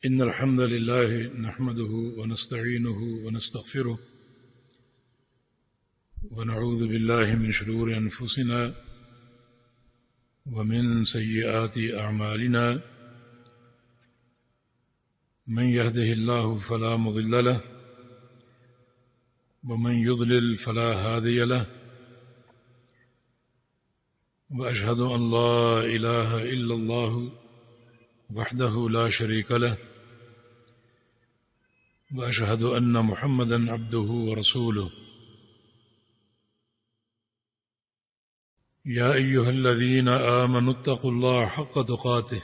إن الحمد لله نحمده ونستعينه ونستغفره ونعوذ بالله من شرور أنفسنا ومن سيئات أعمالنا من يهده الله فلا مضل له ومن يضلل فلا هادي له وأشهد أن لا إله إلا الله وحده لا شريك له وأشهد أن محمدًا عبده ورسوله يا أيها الذين آمنوا اتقوا الله حق تقاته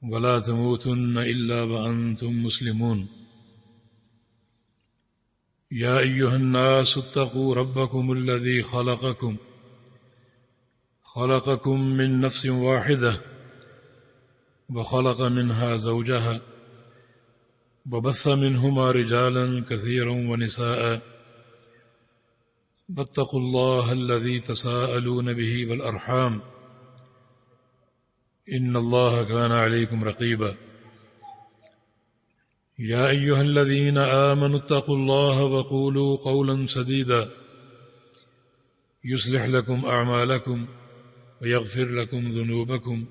ولا تموتن إلا وأنتم مسلمون يا أيها الناس اتقوا ربكم الذي خلقكم من نفس واحدة وخلق منها زوجها وبث منهما رجالا كثيرا ونساء واتقوا الله الذي تساءلون به والأرحام إن الله كان عليكم رقيبا يا أيها الذين آمنوا اتقوا الله وقولوا قولا سديدا يصلح لكم أعمالكم ويغفر لكم ذنوبكم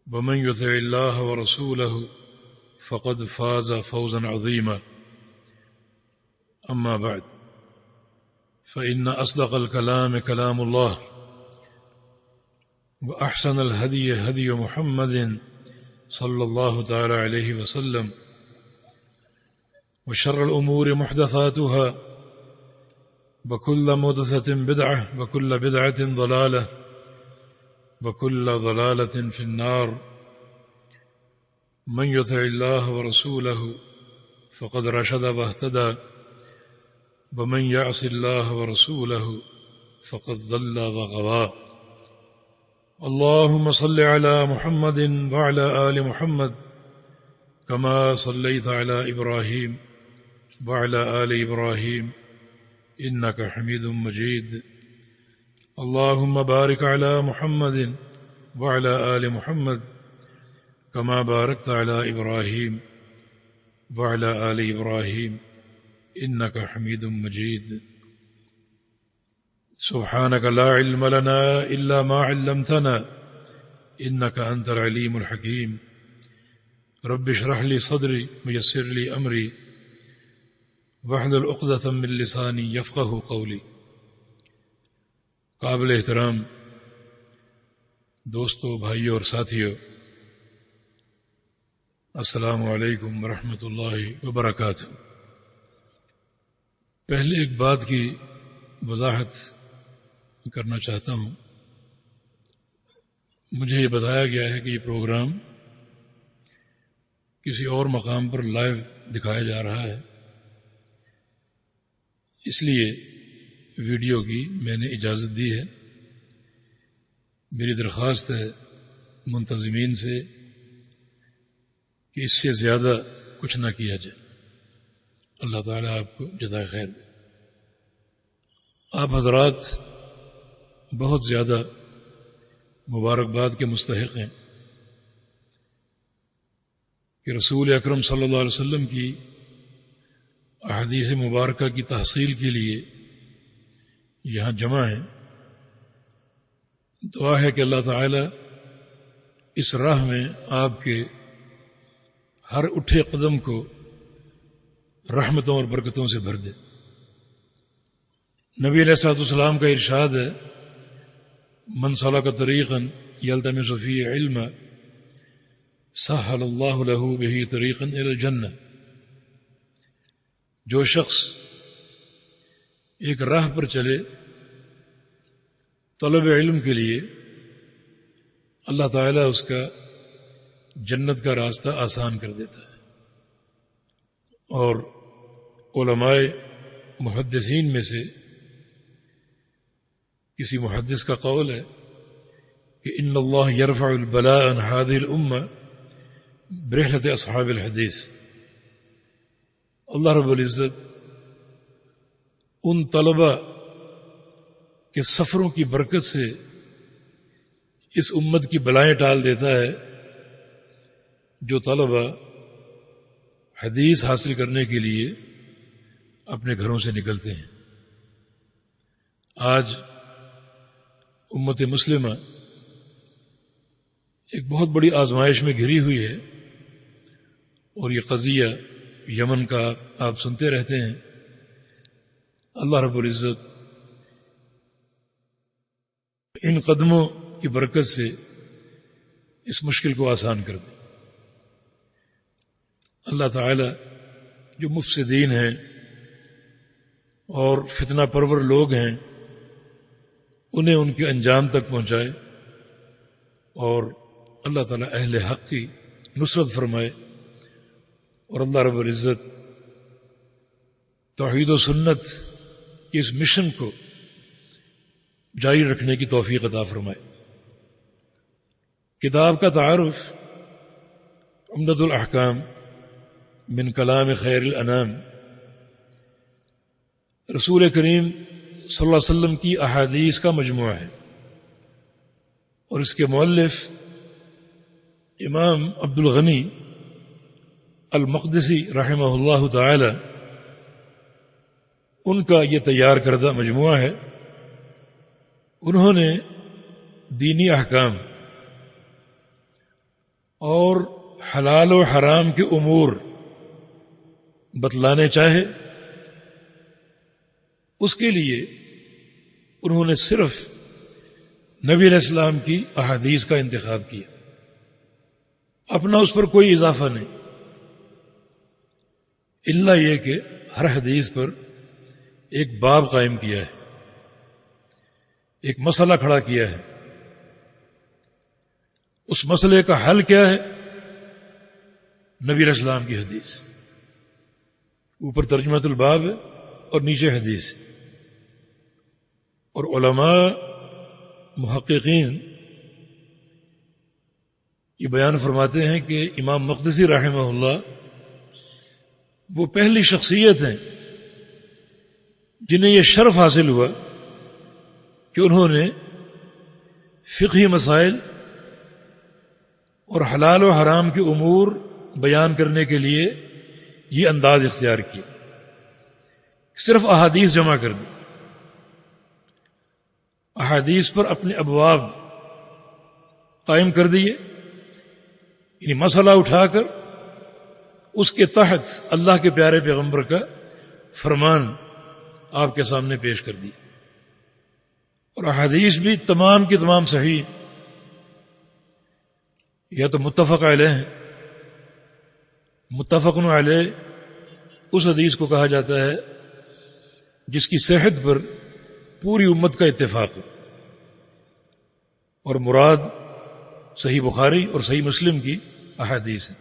ومن يطع الله ورسوله فقد فاز فوزا عظيما أما بعد فإن أصدق الكلام كلام الله وأحسن الهدي هدي محمد صلى الله تعالى عليه وسلم وشر الأمور محدثاتها وكل محدثة بدعة وكل بدعة ضلالة وكل ضلالة في النار من يطع الله ورسوله فقد رشد واهتدى ومن يعص الله ورسوله فقد ضل وغوى اللهم صل على محمد وعلى آل محمد كما صليت على إبراهيم وعلى آل إبراهيم إنك حميد مجيد اللهم بارك على محمد وعلى آل محمد كما باركت على إبراهيم وعلى آل إبراهيم إنك حميد مجيد سبحانك لا علم لنا إلا ما علمتنا إنك أنت العليم الحكيم رب اشرح لي صدري ويسر لي أمري واحلل عقدة من لساني يفقه قولي قابل احترام دوستو بھائیو اور ساتھیو السلام علیکم ورحمۃ اللہ وبرکاتہ۔ پہلے ایک بات کی وضاحت کرنا چاہتا ہوں۔ مجھے یہ بتایا گیا ہے کہ یہ پروگرام کسی اور مقام پر لائیو دکھایا جا رہا ہے، اس لیے ویڈیو کی میں نے اجازت دی ہے۔ میری درخواست ہے منتظمین سے کہ اس سے زیادہ کچھ نہ کیا جائے۔ اللہ تعالیٰ آپ کو جزائے خیر دے۔ آپ حضرات بہت زیادہ مبارکباد کے مستحق ہیں کہ رسول اکرم صلی اللہ علیہ وسلم کی احادیث مبارکہ کی تحصیل کے لیے یہاں جمع ہیں۔ دعا ہے کہ اللہ تعالی اس راہ میں آپ کے ہر اٹھے قدم کو رحمتوں اور برکتوں سے بھر دے۔ نبی علیہ الصلوۃ والسلام کا ارشاد ہے من سلک طریقا یلتمس فیہ علما سہل اللہ لہ بہ طریقا الی الجنہ۔ جو شخص ایک راہ پر چلے طلب علم کے لیے، اللہ تعالیٰ اس کا جنت کا راستہ آسان کر دیتا ہے۔ اور علماء محدثین میں سے کسی محدث کا قول ہے کہ ان اللہ یرفع البلاء عن هذه الامہ برحلۃ اصحاب الحدیث۔ اللہ رب العزت ان طلباء کے سفروں کی برکت سے اس امت کی بلائیں ٹال دیتا ہے جو طلبہ حدیث حاصل کرنے کے لیے اپنے گھروں سے نکلتے ہیں. آج امت مسلمہ ایک بہت بڑی آزمائش میں گھری ہوئی ہے، اور یہ قضیہ یمن کا آپ سنتے رہتے ہیں. اللہ رب العزت ان قدموں کی برکت سے اس مشکل کو آسان کر دے. اللہ تعالی جو مفسدین ہیں اور فتنہ پرور لوگ ہیں انہیں ان کے انجام تک پہنچائے، اور اللہ تعالی اہل حق کی نصرت فرمائے، اور اللہ رب العزت توحید و سنت کے اس مشن کو جاری رکھنے کی توفیق عطا فرمائے. کتاب کا تعارف عمدۃ الاحکام من کلام خیر الانام، رسول کریم صلی اللہ علیہ وسلم کی احادیث کا مجموعہ ہے، اور اس کے مؤلف امام عبد الغنی المقدسی رحمہ اللہ تعالی، ان کا یہ تیار کردہ مجموعہ ہے. انہوں نے دینی احکام اور حلال و حرام کے امور بتلانے چاہے، اس کے لیے انہوں نے صرف نبی علیہ السلام کی احادیث کا انتخاب کیا، اپنا اس پر کوئی اضافہ نہیں، الا یہ کہ ہر حدیث پر ایک باب قائم کیا ہے، ایک مسئلہ کھڑا کیا ہے. اس مسئلے کا حل کیا ہے؟ نبی علیہ السلام کی حدیث. اوپر ترجمۃ الباب ہے اور نیچے حدیث. اور علماء محققین یہ بیان فرماتے ہیں کہ امام مقدسی رحمہ اللہ وہ پہلی شخصیت ہیں جنہیں یہ شرف حاصل ہوا کہ انہوں نے فقہی مسائل اور حلال و حرام کے امور بیان کرنے کے لیے یہ انداز اختیار کیا. صرف احادیث جمع کر دی، احادیث پر اپنے ابواب قائم کر دیے، یعنی مسئلہ اٹھا کر اس کے تحت اللہ کے پیارے پیغمبر کا فرمان آپ کے سامنے پیش کر دیا. اور احادیث بھی تمام کی تمام صحیح ہیں، یا تو متفق علیہ ہیں. متفق علیہ اس حدیث کو کہا جاتا ہے جس کی صحت پر پوری امت کا اتفاق ہو، اور مراد صحیح بخاری اور صحیح مسلم کی احادیث ہیں،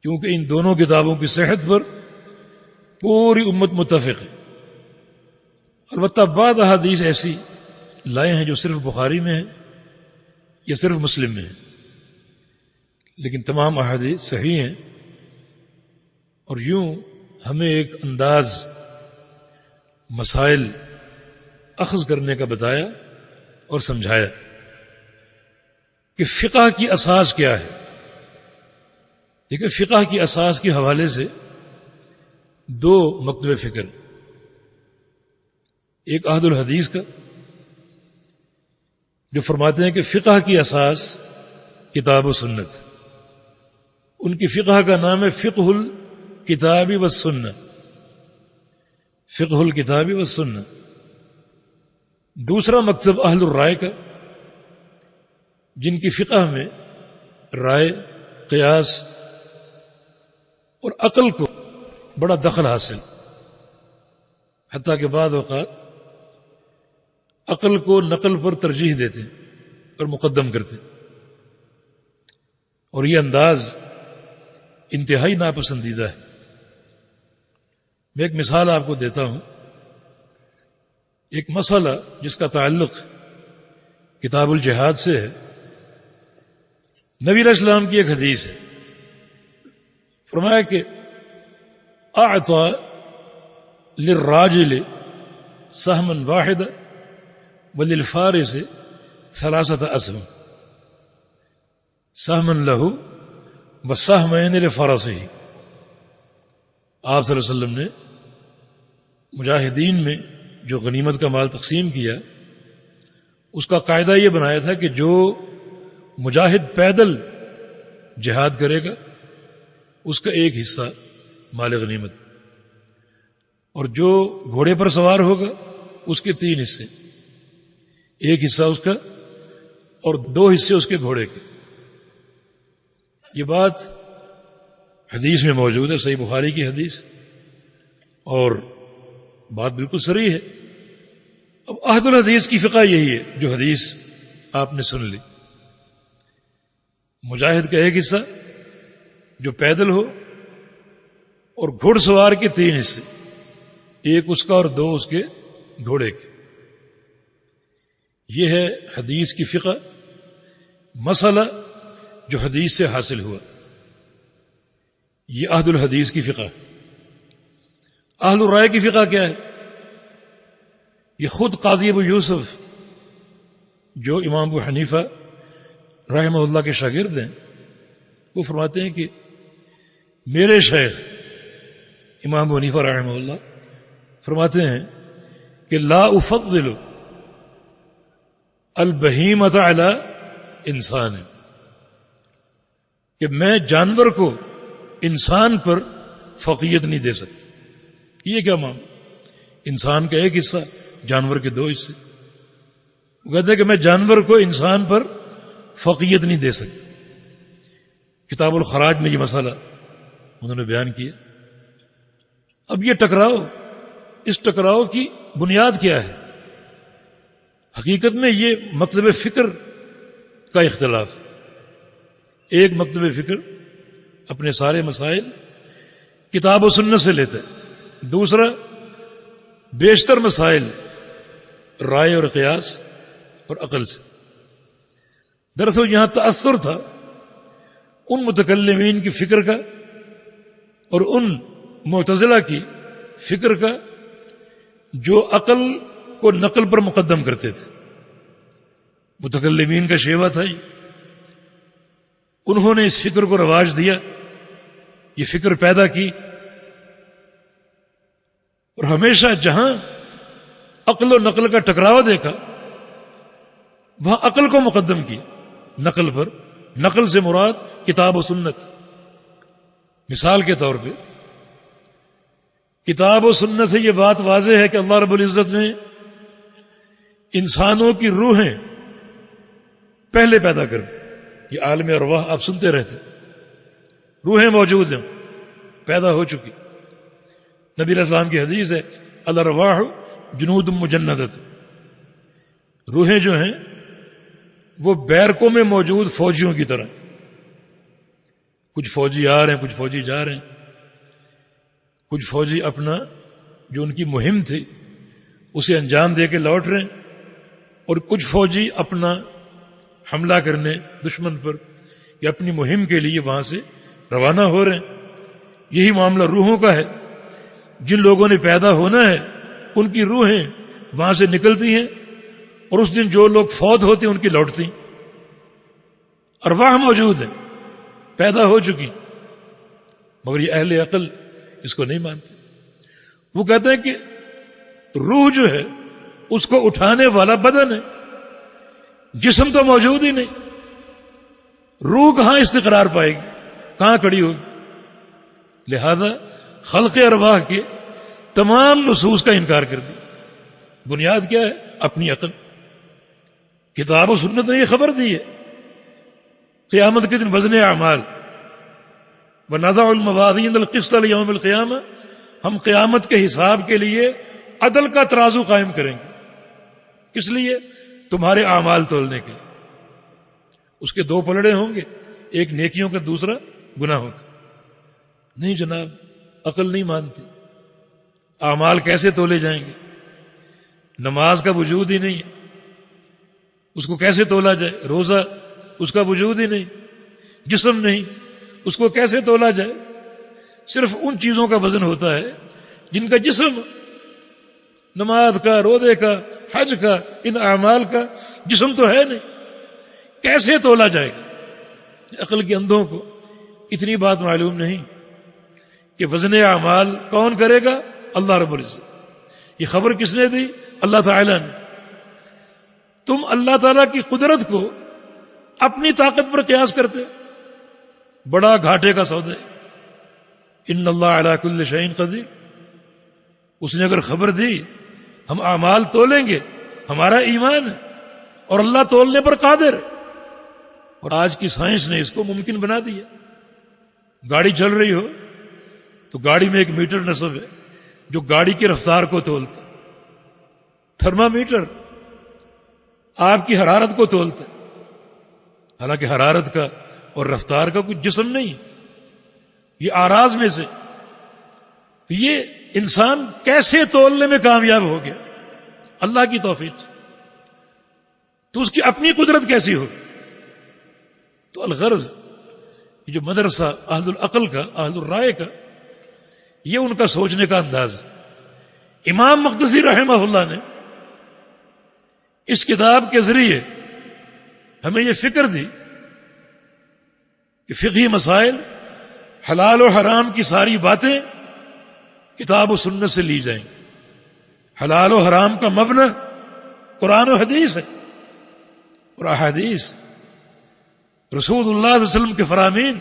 کیونکہ ان دونوں کتابوں کی صحت پر پوری امت متفق ہے. البتہ بعض احادیث ایسی لائے ہیں جو صرف بخاری میں ہیں یا صرف مسلم میں ہیں، لیکن تمام احادیث صحیح ہیں. اور یوں ہمیں ایک انداز مسائل اخذ کرنے کا بتایا اور سمجھایا کہ فقہ کی اساس کیا ہے. دیکھیں، فقہ کی اساس کے حوالے سے دو مکتب فکر، ایک احد الحدیث کا جو فرماتے ہیں کہ فقہ کی اساس کتاب و سنت. ان کی فقہ کا نام ہے فقہ الکتاب والسنہ، فقہ الکتاب والسنہ. دوسرا مکتب اہل الرائے کا، جن کی فقہ میں رائے، قیاس اور عقل کو بڑا دخل حاصل، حتیٰ کہ بعض اوقات عقل کو نقل پر ترجیح دیتے اور مقدم کرتے. اور یہ انداز انتہائی ناپسندیدہ ہے. میں ایک مثال آپ کو دیتا ہوں. ایک مسئلہ جس کا تعلق کتاب الجہاد سے ہے. نبی علیہ السلام کی ایک حدیث ہے، فرمایا کہ اعطى للراجل سہما واحدا وللفارس ثلاثة اسهم، سہما له وَالسَّهْمَيْنِ لِفَرَسِهِ، آپ صلی اللہ علیہ وسلم نے مجاہدین میں جو غنیمت کا مال تقسیم کیا اس کا قاعدہ یہ بنایا تھا کہ جو مجاہد پیدل جہاد کرے گا اس کا ایک حصہ مال غنیمت، اور جو گھوڑے پر سوار ہوگا اس کے 3 حصے، ایک حصہ اس کا اور 2 حصے اس کے گھوڑے کے۔ یہ بات حدیث میں موجود ہے، صحیح بخاری کی حدیث، اور بات بالکل صریح ہے۔ اب عہد الحدیث کی فقہ یہی ہے جو حدیث آپ نے سن لی، مجاہد کا ایک حصہ جو پیدل ہو، اور گھڑ سوار کے 3 حصے، ایک اس کا اور 2 اس کے گھوڑے کے۔ یہ ہے حدیث کی فقہ، مسئلہ جو حدیث سے حاصل ہوا، یہ عہد الحدیث کی فقہ ہے۔ اہل الرائے کی فقہ کیا ہے؟ یہ خود قاضی ابو یوسف جو امام ابو حنیفہ رحمہ اللہ کے شاگرد ہیں، وہ فرماتے ہیں کہ میرے شیخ امام ابو حنیفہ رحمہ اللہ فرماتے ہیں کہ لا افضل البہیمۃ علی انسان، کہ میں جانور کو انسان پر فوقیت نہیں دے سکتا۔ یہ کیا معاملہ؟ انسان کا ایک حصہ، جانور کے 2 حصے۔ وہ کہتے ہیں کہ میں جانور کو انسان پر فوقیت نہیں دے سکتا۔ کتاب الخراج میں یہ مسئلہ انہوں نے بیان کیا۔ اب یہ ٹکراؤ، اس ٹکراؤ کی بنیاد کیا ہے؟ حقیقت میں یہ مکتب فکر کا اختلاف۔ ایک مکتب فکر اپنے سارے مسائل کتاب و سنت سے لیتا ہے، دوسرا بیشتر مسائل رائے اور قیاس اور عقل سے۔ دراصل یہاں تأثر تھا ان متکلمین کی فکر کا اور ان معتزلہ کی فکر کا جو عقل کو نقل پر مقدم کرتے تھے۔ متکلمین کا شیوا تھا یہ، انہوں نے اس فکر کو رواج دیا، یہ فکر پیدا کی، اور ہمیشہ جہاں عقل و نقل کا ٹکراوا دیکھا وہاں عقل کو مقدم کیا نقل پر۔ نقل سے مراد کتاب و سنت۔ مثال کے طور پہ کتاب و سنت سے یہ بات واضح ہے کہ اللہ رب العزت نے انسانوں کی روحیں پہلے پیدا کر دی۔ یہ عالم ارواح آپ سنتے رہتے، روحیں موجود ہیں، پیدا ہو چکی۔ نبی علیہ السلام کی حدیث ہے الارواح جنود مجندۃ، روحیں جو ہیں وہ بیرکوں میں موجود فوجیوں کی طرح، کچھ فوجی آ رہے ہیں، کچھ فوجی جا رہے ہیں، کچھ فوجی اپنا جو ان کی مہم تھی اسے انجام دے کے لوٹ رہے ہیں، اور کچھ فوجی اپنا حملہ کرنے دشمن پر یا اپنی مہم کے لیے وہاں سے روانہ ہو رہے ہیں۔ یہی معاملہ روحوں کا ہے۔ جن لوگوں نے پیدا ہونا ہے ان کی روحیں وہاں سے نکلتی ہیں، اور اس دن جو لوگ فوت ہوتے ہیں ان کی لوٹتی ہیں۔ ارواح موجود ہیں، پیدا ہو چکی، مگر یہ اہل عقل اس کو نہیں مانتے۔ وہ کہتے ہیں کہ روح جو ہے اس کو اٹھانے والا بدن ہے، جسم تو موجود ہی نہیں، روح کہاں استقرار پائے گی، کہاں کھڑی ہوگی؟ لہذا خلق ارواح کے تمام نصوص کا انکار کر دی۔ بنیاد کیا ہے؟ اپنی عقل۔ کتاب و سنت نے یہ خبر دی ہے قیامت کے دن وزن اعمال وَنَضَعُ الْمَوَازِينَ الْقِسْطَ لِيَوْمِ الْقِيَامَةِ، ہم قیامت کے حساب کے لیے عدل کا ترازو قائم کریں گے۔ کس لیے؟ تمہارے اعمال تولنے کے لیے۔ اس کے 2 پلڑے ہوں گے، ایک نیکیوں کا، دوسرا گناہوں کا۔ نہیں جناب، عقل نہیں مانتی۔ اعمال کیسے تولے جائیں گے؟ نماز کا وجود ہی نہیں ہے، اس کو کیسے تولا جائے؟ روزہ، اس کا وجود ہی نہیں، جسم نہیں، اس کو کیسے تولا جائے؟ صرف ان چیزوں کا وزن ہوتا ہے جن کا جسم، نماز کا، روزے کا، حج کا، ان اعمال کا جسم تو ہے نہیں، کیسے تولا جائے گا؟ عقل کے اندھوں کو اتنی بات معلوم نہیں کہ وزن اعمال کون کرے گا؟ اللہ رب العزت۔ یہ خبر کس نے دی؟ اللہ تعالیٰ نے۔ تم اللہ تعالیٰ کی قدرت کو اپنی طاقت پر قیاس کرتے، بڑا گھاٹے کا سودا ہے۔ ان اللہ علی کل شیء قدیر، اس نے اگر خبر دی ہم اعمال تولیں گے، ہمارا ایمان ہے، اور اللہ تولنے پر قادر ہے۔ اور آج کی سائنس نے اس کو ممکن بنا دیا۔ گاڑی چل رہی ہو تو گاڑی میں ایک میٹر نصب ہے جو گاڑی کی رفتار کو تولتا، تھرمامیٹر آپ کی حرارت کو تولتا ہے، حالانکہ حرارت کا اور رفتار کا کوئی جسم نہیں ہے، یہ اعراض میں سے۔ تو یہ انسان کیسے تولنے میں کامیاب ہو گیا؟ اللہ کی توفیق سے۔ تو اس کی اپنی قدرت کیسی ہوگی؟ تو الغرض یہ جو مدرسہ اہل العقل کا، اہل الرائے کا، یہ ان کا سوچنے کا انداز ہے۔ امام مقدسی رحمہ اللہ نے اس کتاب کے ذریعے ہمیں یہ فکر دی کہ فقہی مسائل، حلال و حرام کی ساری باتیں کتاب و سنت سے لی جائیں۔ حلال و حرام کا مبنی قرآن و حدیث ہے، اور احادیث رسول اللہ صلی اللہ علیہ وسلم کے فرامین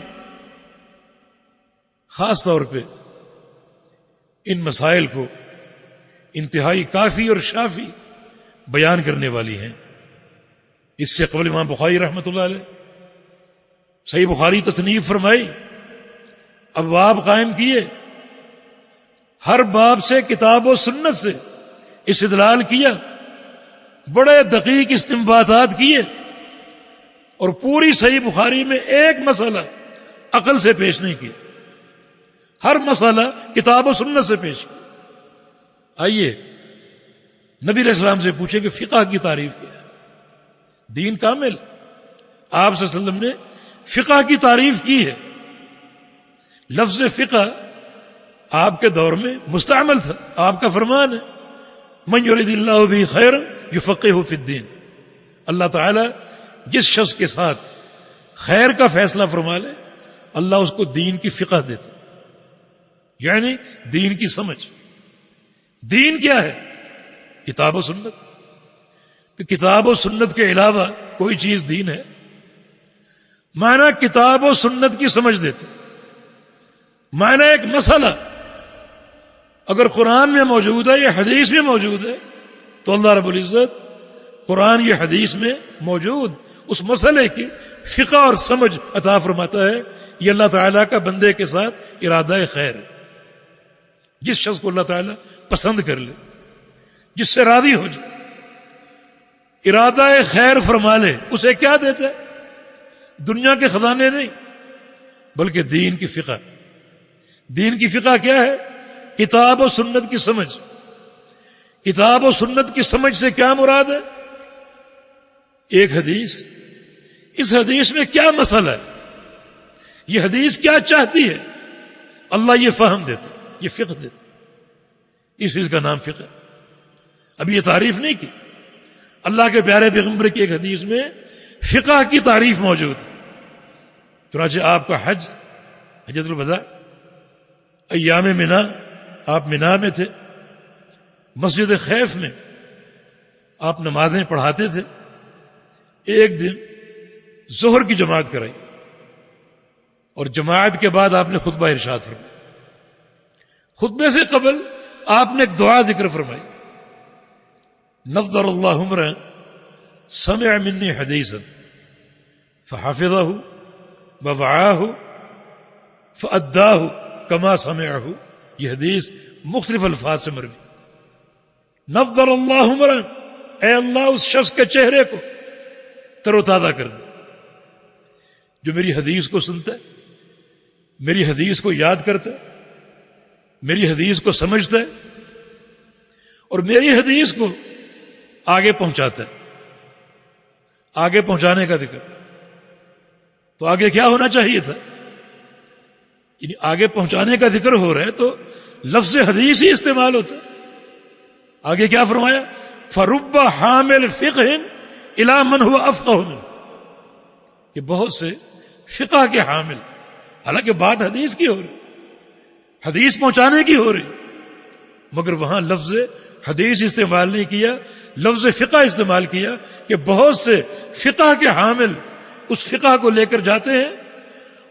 خاص طور پہ ان مسائل کو انتہائی کافی اور شافی بیان کرنے والی ہیں۔ اس سے قبل امام بخاری رحمۃ اللہ علیہ صحیح بخاری تصنیف فرمائی، ابواب قائم کیے، ہر باب سے کتاب و سنت سے استدلال کیا، بڑے دقیق استنباطات کیے، اور پوری صحیح بخاری میں ایک مسئلہ عقل سے پیش نہیں کیا، ہر مسئلہ کتاب و سنت سے پیش کیا۔ آئیے نبی علیہ السلام سے پوچھیں کہ فقہ کی تعریف کیا ہے؟ دین کامل، آپ صلی اللہ علیہ وسلم نے فقہ کی تعریف کی ہے۔ لفظ فقہ آپ کے دور میں مستعمل تھا، آپ کا فرمان ہے من یرید اللہ بہ خیرا یفقہہ فی الدین، اللہ تعالی جس شخص کے ساتھ خیر کا فیصلہ فرما لے اللہ اس کو دین کی فقہ دیتا، یعنی دین کی سمجھ۔ دین کیا ہے؟ کتاب و سنت۔ کہ کتاب و سنت کے علاوہ کوئی چیز دین ہے؟ معنی کتاب و سنت کی سمجھ دیتے، معنی ایک مسئلہ اگر قرآن میں موجود ہے یا حدیث میں موجود ہے تو اللہ رب العزت قرآن یا حدیث میں موجود اس مسئلے کی فقہ اور سمجھ عطا فرماتا ہے۔ یہ اللہ تعالیٰ کا بندے کے ساتھ ارادہ خیر ہے۔ جس شخص کو اللہ تعالیٰ پسند کر لے، جس سے راضی ہو جائے، ارادہ خیر فرما لے، اسے کیا دیتا ہے؟ دنیا کے خزانے نہیں بلکہ دین کی فقہ۔ دین کی فقہ کیا ہے؟ کتاب و سنت کی سمجھ۔ کتاب و سنت کی سمجھ سے کیا مراد ہے؟ ایک حدیث، اس حدیث میں کیا مسئلہ ہے، یہ حدیث کیا چاہتی ہے، اللہ یہ فہم دیتا، یہ فقہ دیتا، اس چیز کا نام فقہ۔ اب یہ تعریف نہیں کی، اللہ کے پیارے پیغمبر کی ایک حدیث میں فقہ کی تعریف موجود ہے۔ چنانچہ آپ کا حج، حجۃ الوداع، ایام منا، آپ منا میں تھے، مسجد خیف میں آپ نمازیں پڑھاتے تھے۔ ایک دن ظہر کی جماعت کرائی اور جماعت کے بعد آپ نے خطبہ ارشاد فرمایا۔ خطبے سے قبل آپ نے ایک دعا ذکر فرمائی، نظر اللہ امرا سمع منی حدیثا فحفظہ ووعاہ فأداہ کما سمعہ۔ یہ حدیث مختلف الفاظ سے مروی۔ نظر اللہ امرا، اے اللہ اس شخص کے چہرے کو تر و تازہ کر دے جو میری حدیث کو سنتا ہے، میری حدیث کو یاد کرتا ہے، میری حدیث کو سمجھتا ہے اور میری حدیث کو آگے پہنچاتا ہے۔ آگے پہنچانے کا ذکر، تو آگے کیا ہونا چاہیے تھا؟ یعنی آگے پہنچانے کا ذکر ہو رہا ہے تو لفظ حدیث ہی استعمال ہوتا ہے۔ آگے کیا فرمایا؟ فرب حامل فقہ الی من هو افقہ منہ، کہ بہت سے فقہ کے حامل، حالانکہ بات حدیث کی ہو رہی، حدیث پہنچانے کی ہو رہی، مگر وہاں لفظ حدیث استعمال نہیں کیا، لفظ فقہ استعمال کیا کہ بہت سے فقہ کے حامل اس فقہ کو لے کر جاتے ہیں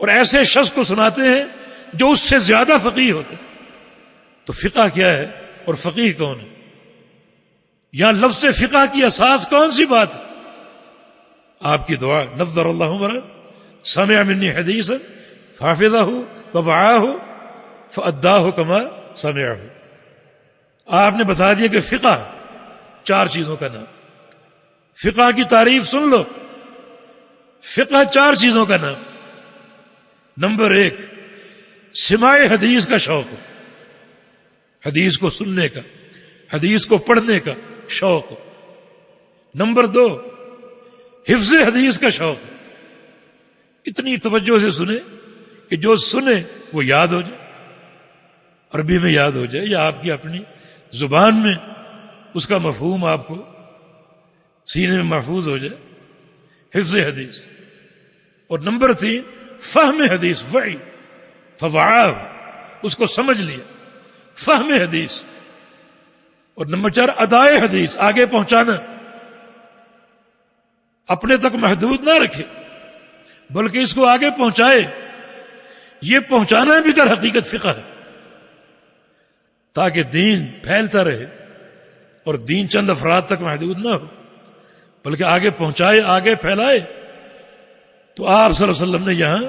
اور ایسے شخص کو سناتے ہیں جو اس سے زیادہ فقیہ ہوتے ہیں۔ تو فقہ کیا ہے اور فقیہ کون ہے؟ یہاں لفظ فقہ کی اساس کون سی بات ہے؟ آپ کی دعا، نظر اللہ عمرہ سمع منی حدیثا فحفظہ ووعاہ فأداہ کما سمعہ۔ آپ نے بتا دیا کہ فقہ 4 چیزوں کا نام، فقہ کی تعریف سن لو، فقہ 4 چیزوں کا نام۔ نمبر 1 سماع حدیث کا شوق، حدیث کو سننے کا، حدیث کو پڑھنے کا شوق۔ نمبر 2 حفظ حدیث کا شوق، اتنی توجہ سے سنے کہ جو سنے وہ یاد ہو جائے، عربی میں یاد ہو جائے یا آپ کی اپنی زبان میں اس کا مفہوم آپ کو سینے میں محفوظ ہو جائے، حفظ حدیث۔ اور نمبر 3 فہم حدیث، وعی فوعاہ، اس کو سمجھ لیا، فہم حدیث۔ اور نمبر 4 ادائے حدیث، آگے پہنچانا، اپنے تک محدود نہ رکھے بلکہ اس کو آگے پہنچائے۔ یہ پہنچانا بھی در حقیقت فقہ ہے، تاکہ دین پھیلتا رہے اور دین چند افراد تک محدود نہ ہو بلکہ آگے پہنچائے، آگے پھیلائے۔ تو آپ صلی اللہ علیہ وسلم نے یہاں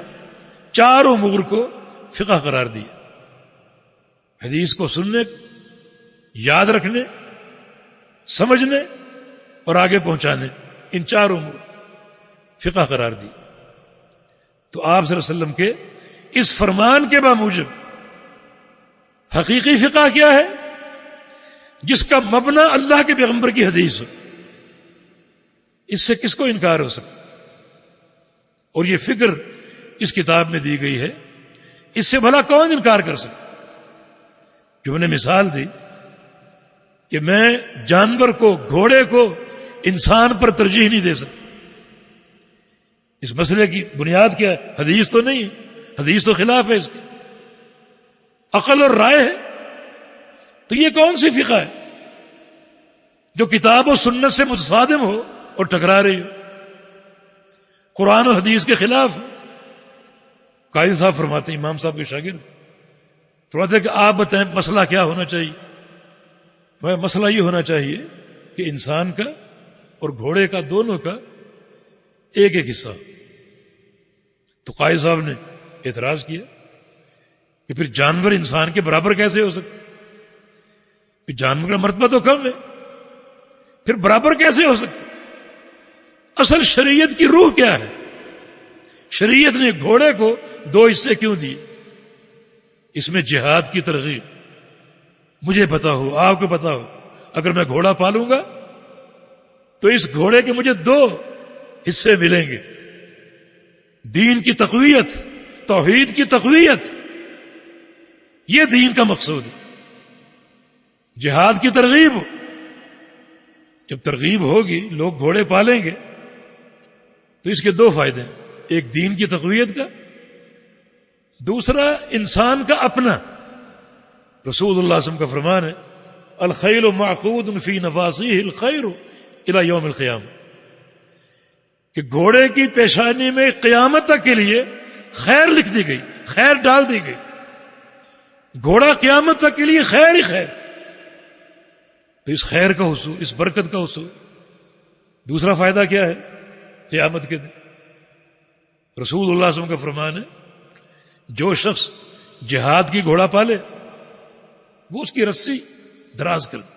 4 امور کو فقہ قرار دیا، حدیث کو سننے، یاد رکھنے، سمجھنے اور آگے پہنچانے، ان 4 امور فقہ قرار دی۔ تو آپ صلی اللہ علیہ وسلم کے اس فرمان کے باموجب حقیقی فقہ کیا ہے؟ جس کا مبنی اللہ کے پیغمبر کی حدیث ہو۔ اس سے کس کو انکار ہو سکتا؟ اور یہ فکر اس کتاب میں دی گئی ہے، اس سے بھلا کون انکار کر سکتا؟ جو میں نے مثال دی کہ میں جانور کو، گھوڑے کو انسان پر ترجیح نہیں دے سکتا، اس مسئلے کی بنیاد کیا ہے؟ حدیث تو نہیں ہے، حدیث تو خلاف ہے اس کے، عقل اور رائے ہے۔ تو یہ کون سی فقہ ہے جو کتاب و سنت سے متصادم ہو اور ٹکرا رہی ہو، قرآن و حدیث کے خلاف؟ قائد صاحب فرماتے ہیں، امام صاحب کے شاگرد فرماتے ہیں کہ آپ بتائیں مسئلہ کیا ہونا چاہیے؟ مسئلہ یہ ہونا چاہیے کہ انسان کا اور گھوڑے کا، دونوں کا ایک ایک حصہ۔ تو قائد صاحب نے اعتراض کیا کہ پھر جانور انسان کے برابر کیسے ہو سکتے؟ کہ جانور کا مرتبہ تو کم ہے، پھر برابر کیسے ہو سکتے؟ اصل شریعت کی روح کیا ہے؟ شریعت نے گھوڑے کو 2 حصے کیوں دیے؟ اس میں جہاد کی ترغیب۔ مجھے پتا ہو، آپ کو پتا ہو، اگر میں گھوڑا پالوں گا تو اس گھوڑے کے مجھے 2 حصے ملیں گے، دین کی تقویت، توحید کی تقویت، یہ دین کا مقصود ہے۔ جہاد کی ترغیب ہو، جب ترغیب ہوگی لوگ گھوڑے پالیں گے تو اس کے 2 فائدے ہیں، ایک دین کی تقویت کا، دوسرا انسان کا اپنا۔ رسول اللہ صلی اللہ علیہ وسلم کا فرمان ہے، الخیل معقود فی نفاصیہ الخیر الی یوم القیامہ، کہ گھوڑے کی پیشانی میں قیامت تک کے لیے خیر لکھ دی گئی، خیر ڈال دی گئی، گھوڑا قیامت تک کے لیے خیر ہی خیر۔ تو اس خیر کا حصول، اس برکت کا حصول۔ دوسرا فائدہ کیا ہے؟ قیامت کے دن رسول اللہ صلی اللہ علیہ وسلم کا فرمان ہے، جو شخص جہاد کی گھوڑا پالے وہ اس کی رسی دراز کر دے،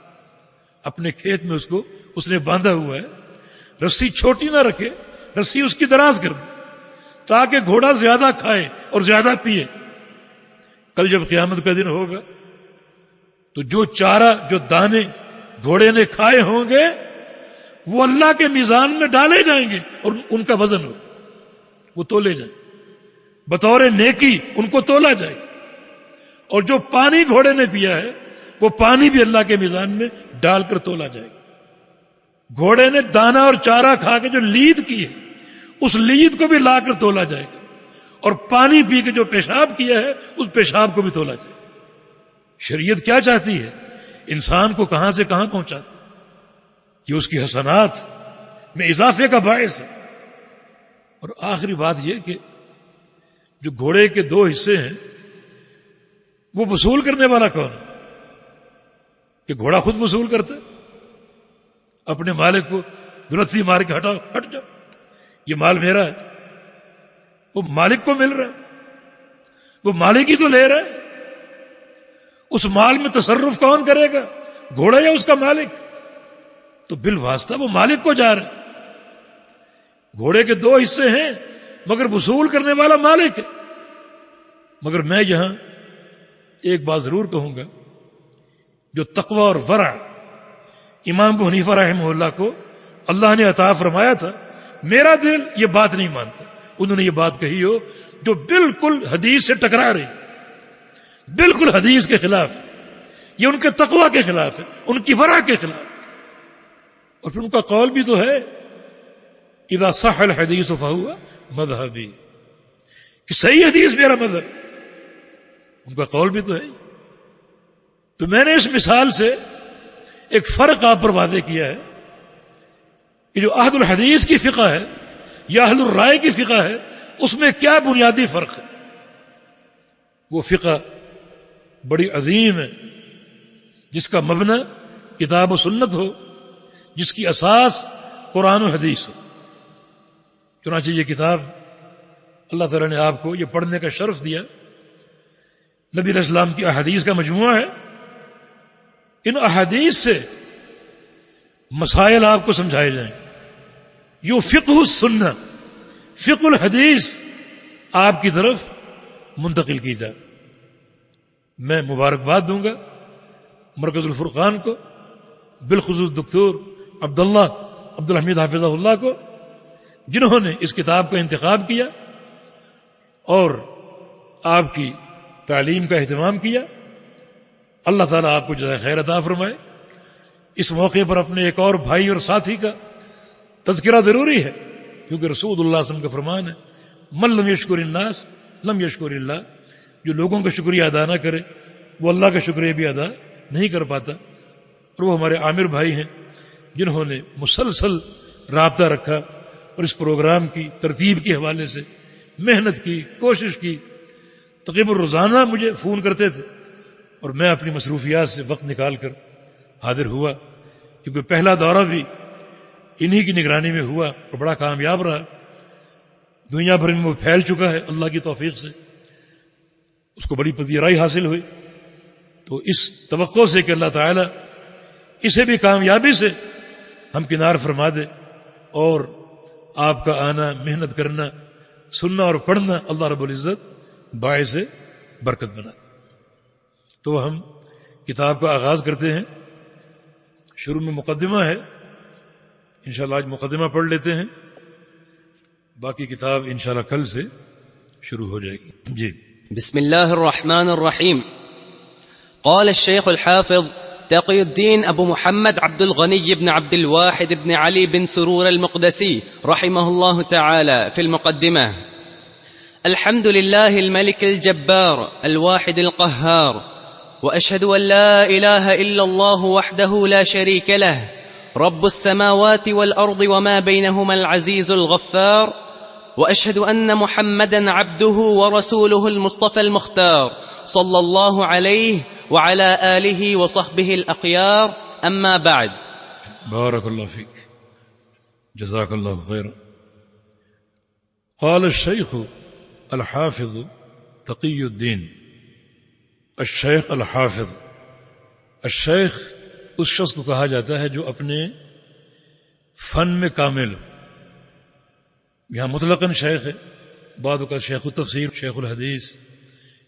اپنے کھیت میں اس نے باندھا ہوا ہے، رسی چھوٹی نہ رکھے، رسی اس کی دراز کر دے تاکہ گھوڑا زیادہ کھائے اور زیادہ پیے۔ کل جب قیامت کا دن ہوگا تو جو چارہ، جو دانے گھوڑے نے کھائے ہوں گے وہ اللہ کے میزان میں ڈالے جائیں گے اور ان کا وزن ہو، وہ تولے جائیں، بطور نیکی ان کو تولا جائے گا۔ اور جو پانی گھوڑے نے پیا ہے وہ پانی بھی اللہ کے میزان میں ڈال کر تولا جائے گا۔ گھوڑے نے دانا اور چارہ کھا کے جو لید کی ہے اس لید کو بھی لا کر تولا جائے گا، اور پانی پی کے جو پیشاب کیا ہے اس پیشاب کو بھی تولا جائے. شریعت کیا چاہتی ہے؟ انسان کو کہاں سے کہاں پہنچاتی کہ اس کی حسنات میں اضافے کا باعث ہے. اور آخری بات یہ کہ جو گھوڑے کے 2 حصے ہیں وہ وصول کرنے والا کون ہے؟ کہ گھوڑا خود وصول کرتا ہے اپنے مالک کو دلتی مار کے ہٹاؤ، ہٹ جاؤ، یہ مال میرا ہے. وہ مالک کو مل رہا ہے، وہ مالک ہی تو لے رہا ہے. اس مال میں تصرف کون کرے گا؟ گھوڑا یا اس کا مالک؟ تو بالواسطہ وہ مالک کو جا رہا ہے. گھوڑے کے 2 حصے ہیں مگر وصول کرنے والا مالک ہے. مگر میں یہاں ایک بات ضرور کہوں گا، جو تقوی اور ورع امام ابو حنیفہ رحمہ اللہ کو اللہ نے عطا فرمایا تھا، میرا دل یہ بات نہیں مانتا. انہوں نے یہ بات کہی ہو جو بالکل حدیث سے ٹکرا رہی، بالکل حدیث کے خلاف، یہ ان کے تقوی کے خلاف ہے، ان کی ورع کے خلاف. اور پھر ان کا قول بھی تو ہے اذا صح الحدیث فہو مذہبی، کہ صحیح حدیث میرا مذہب. ان کا قول بھی تو ہے. تو میں نے اس مثال سے ایک فرق آپ پر واضح کیا ہے کہ جو اہل الحدیث کی فقہ ہے یا اہل الرائے کی فقہ ہے اس میں کیا بنیادی فرق ہے. وہ فقہ بڑی عظیم ہے جس کا مبنی کتاب و سنت ہو، جس کی اساس قرآن و حدیث ہو. چنانچہ یہ کتاب اللہ تعالیٰ نے آپ کو یہ پڑھنے کا شرف دیا. نبی علیہ السلام کی احادیث کا مجموعہ ہے. ان احادیث سے مسائل آپ کو سمجھائے جائیں. یوں فقہ السنہ، فقہ الحدیث آپ کی طرف منتقل کی جائے. میں مبارکباد دوں گا مرکز الفرقان کو، بالخصوص دکتور عبداللہ عبدالحمید حافظہ اللہ کو، جنہوں نے اس کتاب کا انتخاب کیا اور آپ کی تعلیم کا اہتمام کیا. اللہ تعالیٰ آپ کو جزائے خیر عطا فرمائے. اس موقع پر اپنے ایک اور بھائی اور ساتھی کا تذکرہ ضروری ہے، کیونکہ رسول اللہ صلی اللہ علیہ وسلم کا فرمان ہے من لم یشکر الناس لم یشکر اللہ. جو لوگوں کا شکریہ ادا نہ کرے وہ اللہ کا شکریہ بھی ادا نہیں کر پاتا. اور وہ ہمارے عامر بھائی ہیں جنہوں نے مسلسل رابطہ رکھا اور اس پروگرام کی ترتیب کے حوالے سے محنت کی، کوشش کی. تقریباً روزانہ مجھے فون کرتے تھے اور میں اپنی مصروفیات سے وقت نکال کر حاضر ہوا، کیونکہ پہلا دورہ بھی انہی کی نگرانی میں ہوا اور بڑا کامیاب رہا. دنیا بھر میں وہ پھیل چکا ہے اللہ کی توفیق سے، اس کو بڑی پذیرائی حاصل ہوئی. تو اس توقع سے کہ اللہ تعالیٰ اسے بھی کامیابی سے ہم کنار فرما دے اور آپ کا آنا، محنت کرنا، سننا اور پڑھنا اللہ رب العزت باعث برکت بنا دے. تو ہم کتاب کا آغاز کرتے ہیں. شروع میں مقدمہ ہے، انشاءاللہ آج مقدمہ پڑھ لیتے ہیں، باقی کتاب انشاءاللہ کل سے شروع ہو جائے گی. جی بسم الله الرحمن الرحيم. قال الشيخ الحافظ تقي الدين أبو محمد عبد الغني بن عبد الواحد بن علي بن سرور المقدسي رحمه الله تعالى في المقدمة: الحمد لله الملك الجبار الواحد القهار، وأشهد أن لا إله إلا الله وحده لا شريك له، رب السماوات والأرض وما بينهما العزيز الغفار، وأشهد أن محمدا عبده ورسوله المصطفى المختار صلى الله عليه وعلى آله وصحبه الأخيار، أما بعد. بارك الله فيك، جزاك الله خيرا. قال الشيخ الحافظ تقي الدين. الشیخ الحافظ، الشیخ اس شخص کو کہا جاتا ہے جو اپنے فن میں کامل ہو. یہاں مطلقاً شیخ ہے، بعد کا شیخ التفسیر، شیخ الحدیث.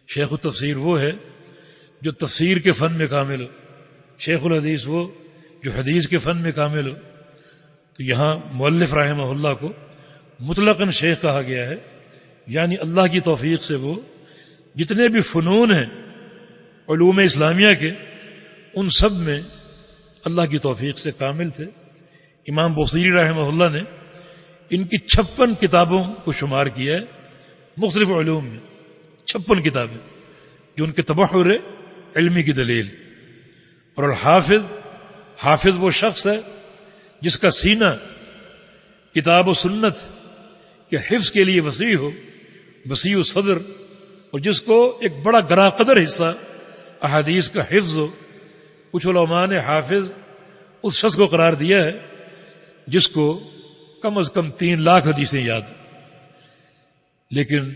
شیخ التفسیر وہ ہے جو تفسیر کے فن میں کامل ہو، شیخ الحدیث وہ جو حدیث کے فن میں کامل ہو. تو یہاں مؤلف رحمہ اللہ کو مطلقاً شیخ کہا گیا ہے، یعنی اللہ کی توفیق سے وہ جتنے بھی فنون ہیں علوم اسلامیہ کے، ان سب میں اللہ کی توفیق سے کامل تھے. امام بوصیری رحمہ اللہ نے ان کی 56 کتابوں کو شمار کیا ہے مختلف علوم میں 56 کتابیں جو ان کے تبحر علمی کی دلیل. اور حافظ وہ شخص ہے جس کا سینہ کتاب و سنت کے حفظ کے لیے وسیع ہو، وسیع الصدر، اور جس کو ایک بڑا گراں قدر حصہ احادیث کا حفظ ہو. کچھ علماء نے حافظ اس شخص کو قرار دیا ہے جس کو کم از کم 3 لاکھ حدیثیں یاد ہیں. لیکن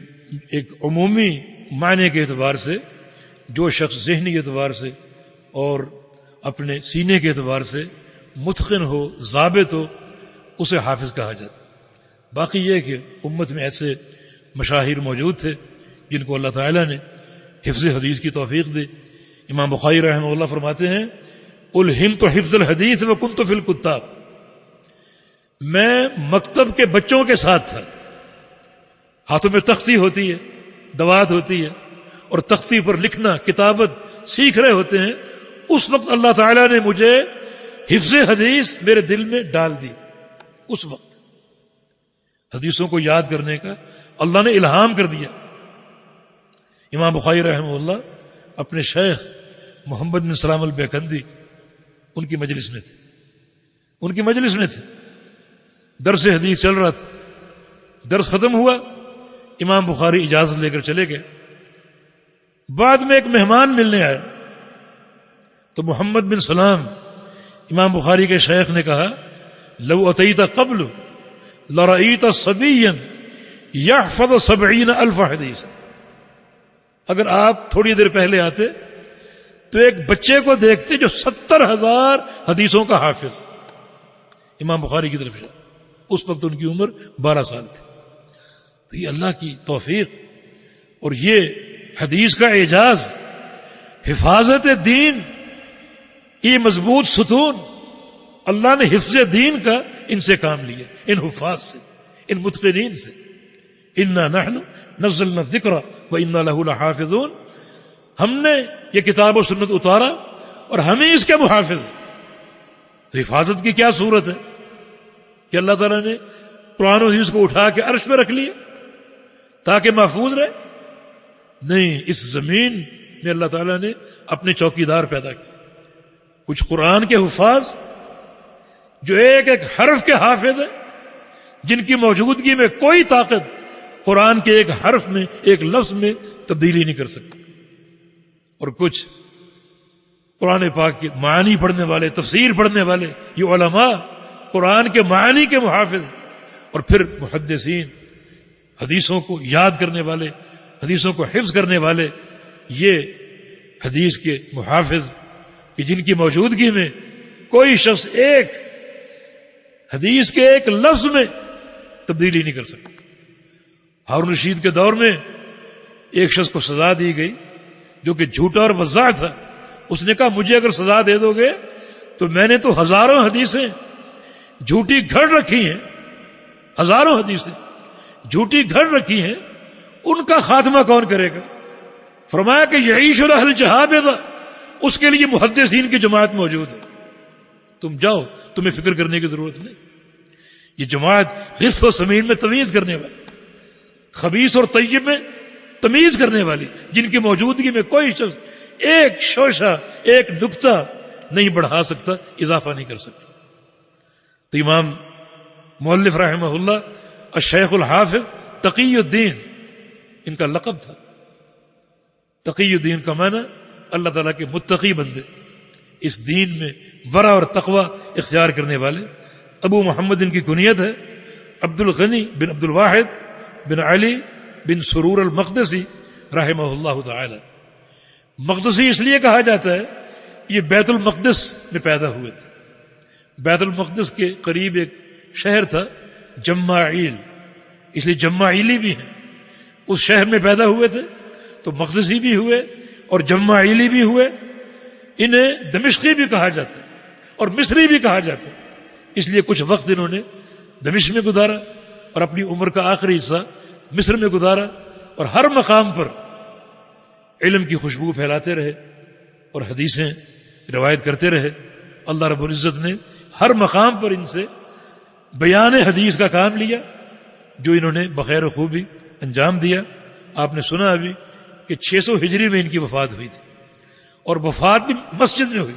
ایک عمومی معنی کے اعتبار سے جو شخص ذہنی اعتبار سے اور اپنے سینے کے اعتبار سے متقن ہو، ضابط ہو، اسے حافظ کہا جاتا ہے. باقی یہ کہ امت میں ایسے مشاہیر موجود تھے جن کو اللہ تعالیٰ نے حفظ حدیث کی توفیق دی. امام بخاری رحمہ اللہ فرماتے ہیں الہمت حفظ الحدیث وکنت فی الکتاب، میں مکتب کے بچوں کے ساتھ تھا. ہاتھوں میں تختی ہوتی ہے، دوات ہوتی ہے، اور تختی پر لکھنا، کتابت سیکھ رہے ہوتے ہیں. اس وقت اللہ تعالیٰ نے مجھے حفظ حدیث میرے دل میں ڈال دی. اس وقت حدیثوں کو یاد کرنے کا اللہ نے الہام کر دیا. امام بخاری رحمہ اللہ اپنے شیخ محمد بن سلام البیکندی ان کی مجلس میں تھے. درس حدیث چل رہا تھا. درس ختم ہوا، امام بخاری اجازت لے کر چلے گئے. بعد میں ایک مہمان ملنے آیا تو محمد بن سلام امام بخاری کے شیخ نے کہا لو اتیت قبل لرأیت صبیا یحفظ 70,000 حدیث. اگر آپ تھوڑی دیر پہلے آتے تو ایک بچے کو دیکھتے جو 70,000 حدیثوں کا حافظ. امام بخاری کی طرف سے اس وقت ان کی عمر 12 سال تھی. تو یہ اللہ کی توفیق اور یہ حدیث کا اعجاز، حفاظت دین کی مضبوط ستون، اللہ نے حفظ دین کا ان سے کام لیا، ان حفاظ سے، ان متقنین سے. انا نحن نزلنا الذکر وانا لہ لحافظون، ہم نے یہ کتاب و سنت اتارا اور ہم ہی اس کے محافظ. تو حفاظت کی کیا صورت ہے کہ اللہ تعالیٰ نے قرآن و حدیث کو اٹھا کے عرش پہ رکھ لیا تاکہ محفوظ رہے؟ نہیں، اس زمین میں اللہ تعالیٰ نے اپنے چوکیدار پیدا کیے. کچھ قرآن کے حفاظ جو ایک ایک حرف کے حافظ ہیں، جن کی موجودگی میں کوئی طاقت قرآن کے ایک حرف میں، ایک لفظ میں تبدیلی نہیں کر سکتی. اور کچھ قرآن پاک کے معانی پڑھنے والے، تفسیر پڑھنے والے، یہ علماء قرآن کے معانی کے محافظ، اور پھر محدثین حدیثوں کو یاد کرنے والے، حدیثوں کو حفظ کرنے والے، یہ حدیث کے محافظ کہ جن کی موجودگی میں کوئی شخص ایک حدیث کے ایک لفظ میں تبدیلی نہیں کر سکتا. ہارون رشید کے دور میں ایک شخص کو سزا دی گئی جو کہ جھوٹا اور وضاع تھا. اس نے کہا مجھے اگر سزا دے دو گے تو میں نے تو ہزاروں حدیثیں جھوٹی گھڑ رکھی ہیں، ہزاروں حدیثیں جھوٹی گھڑ رکھی ہیں، ان کا خاتمہ کون کرے گا؟ فرمایا کہ یعیش اہل جہابذہ، اس کے لیے محدثین کی جماعت موجود ہے، تم جاؤ، تمہیں فکر کرنے کی ضرورت نہیں. یہ جماعت غص و سمین میں تمیز کرنے والی، خبیث اور طیب میں تمیز کرنے والی، جن کی موجودگی میں کوئی شخص ایک شوشہ، ایک نقطہ نہیں بڑھا سکتا، اضافہ نہیں کر سکتا. تو امام مؤلف رحمہ اللہ الشیخ الحافظ تقی الدین ان کا لقب تھا. تقی الدین کا معنی اللہ تعالیٰ کے متقی بندے، اس دین میں ورع اور تقوی اختیار کرنے والے. ابو محمد ان کی کنیت ہے، عبد الغنی بن عبد الواحد بن علی بن سرور المقدسی رحمہ اللہ تعالی. مقدسی اس لیے کہا جاتا ہے کہ یہ بیت المقدس میں پیدا ہوئے تھے. بیت المقدس کے قریب ایک شہر تھا جماعیل، اس لیے جماعیلی بھی ہیں. اس شہر میں پیدا ہوئے تھے تو مقدسی بھی ہوئے اور جماعیلی بھی ہوئے. انہیں دمشقی بھی کہا جاتا ہے اور مصری بھی کہا جاتا ہے، اس لیے کچھ وقت انہوں نے دمشق میں گزارا اور اپنی عمر کا آخری حصہ مصر میں گزارا، اور ہر مقام پر علم کی خوشبو پھیلاتے رہے اور حدیثیں روایت کرتے رہے. اللہ رب العزت نے ہر مقام پر ان سے بیان حدیث کا کام لیا جو انہوں نے بخیر و خوبی انجام دیا. آپ نے سنا ابھی کہ 600 ہجری میں ان کی وفات ہوئی تھی، اور وفات بھی مسجد میں ہوئی.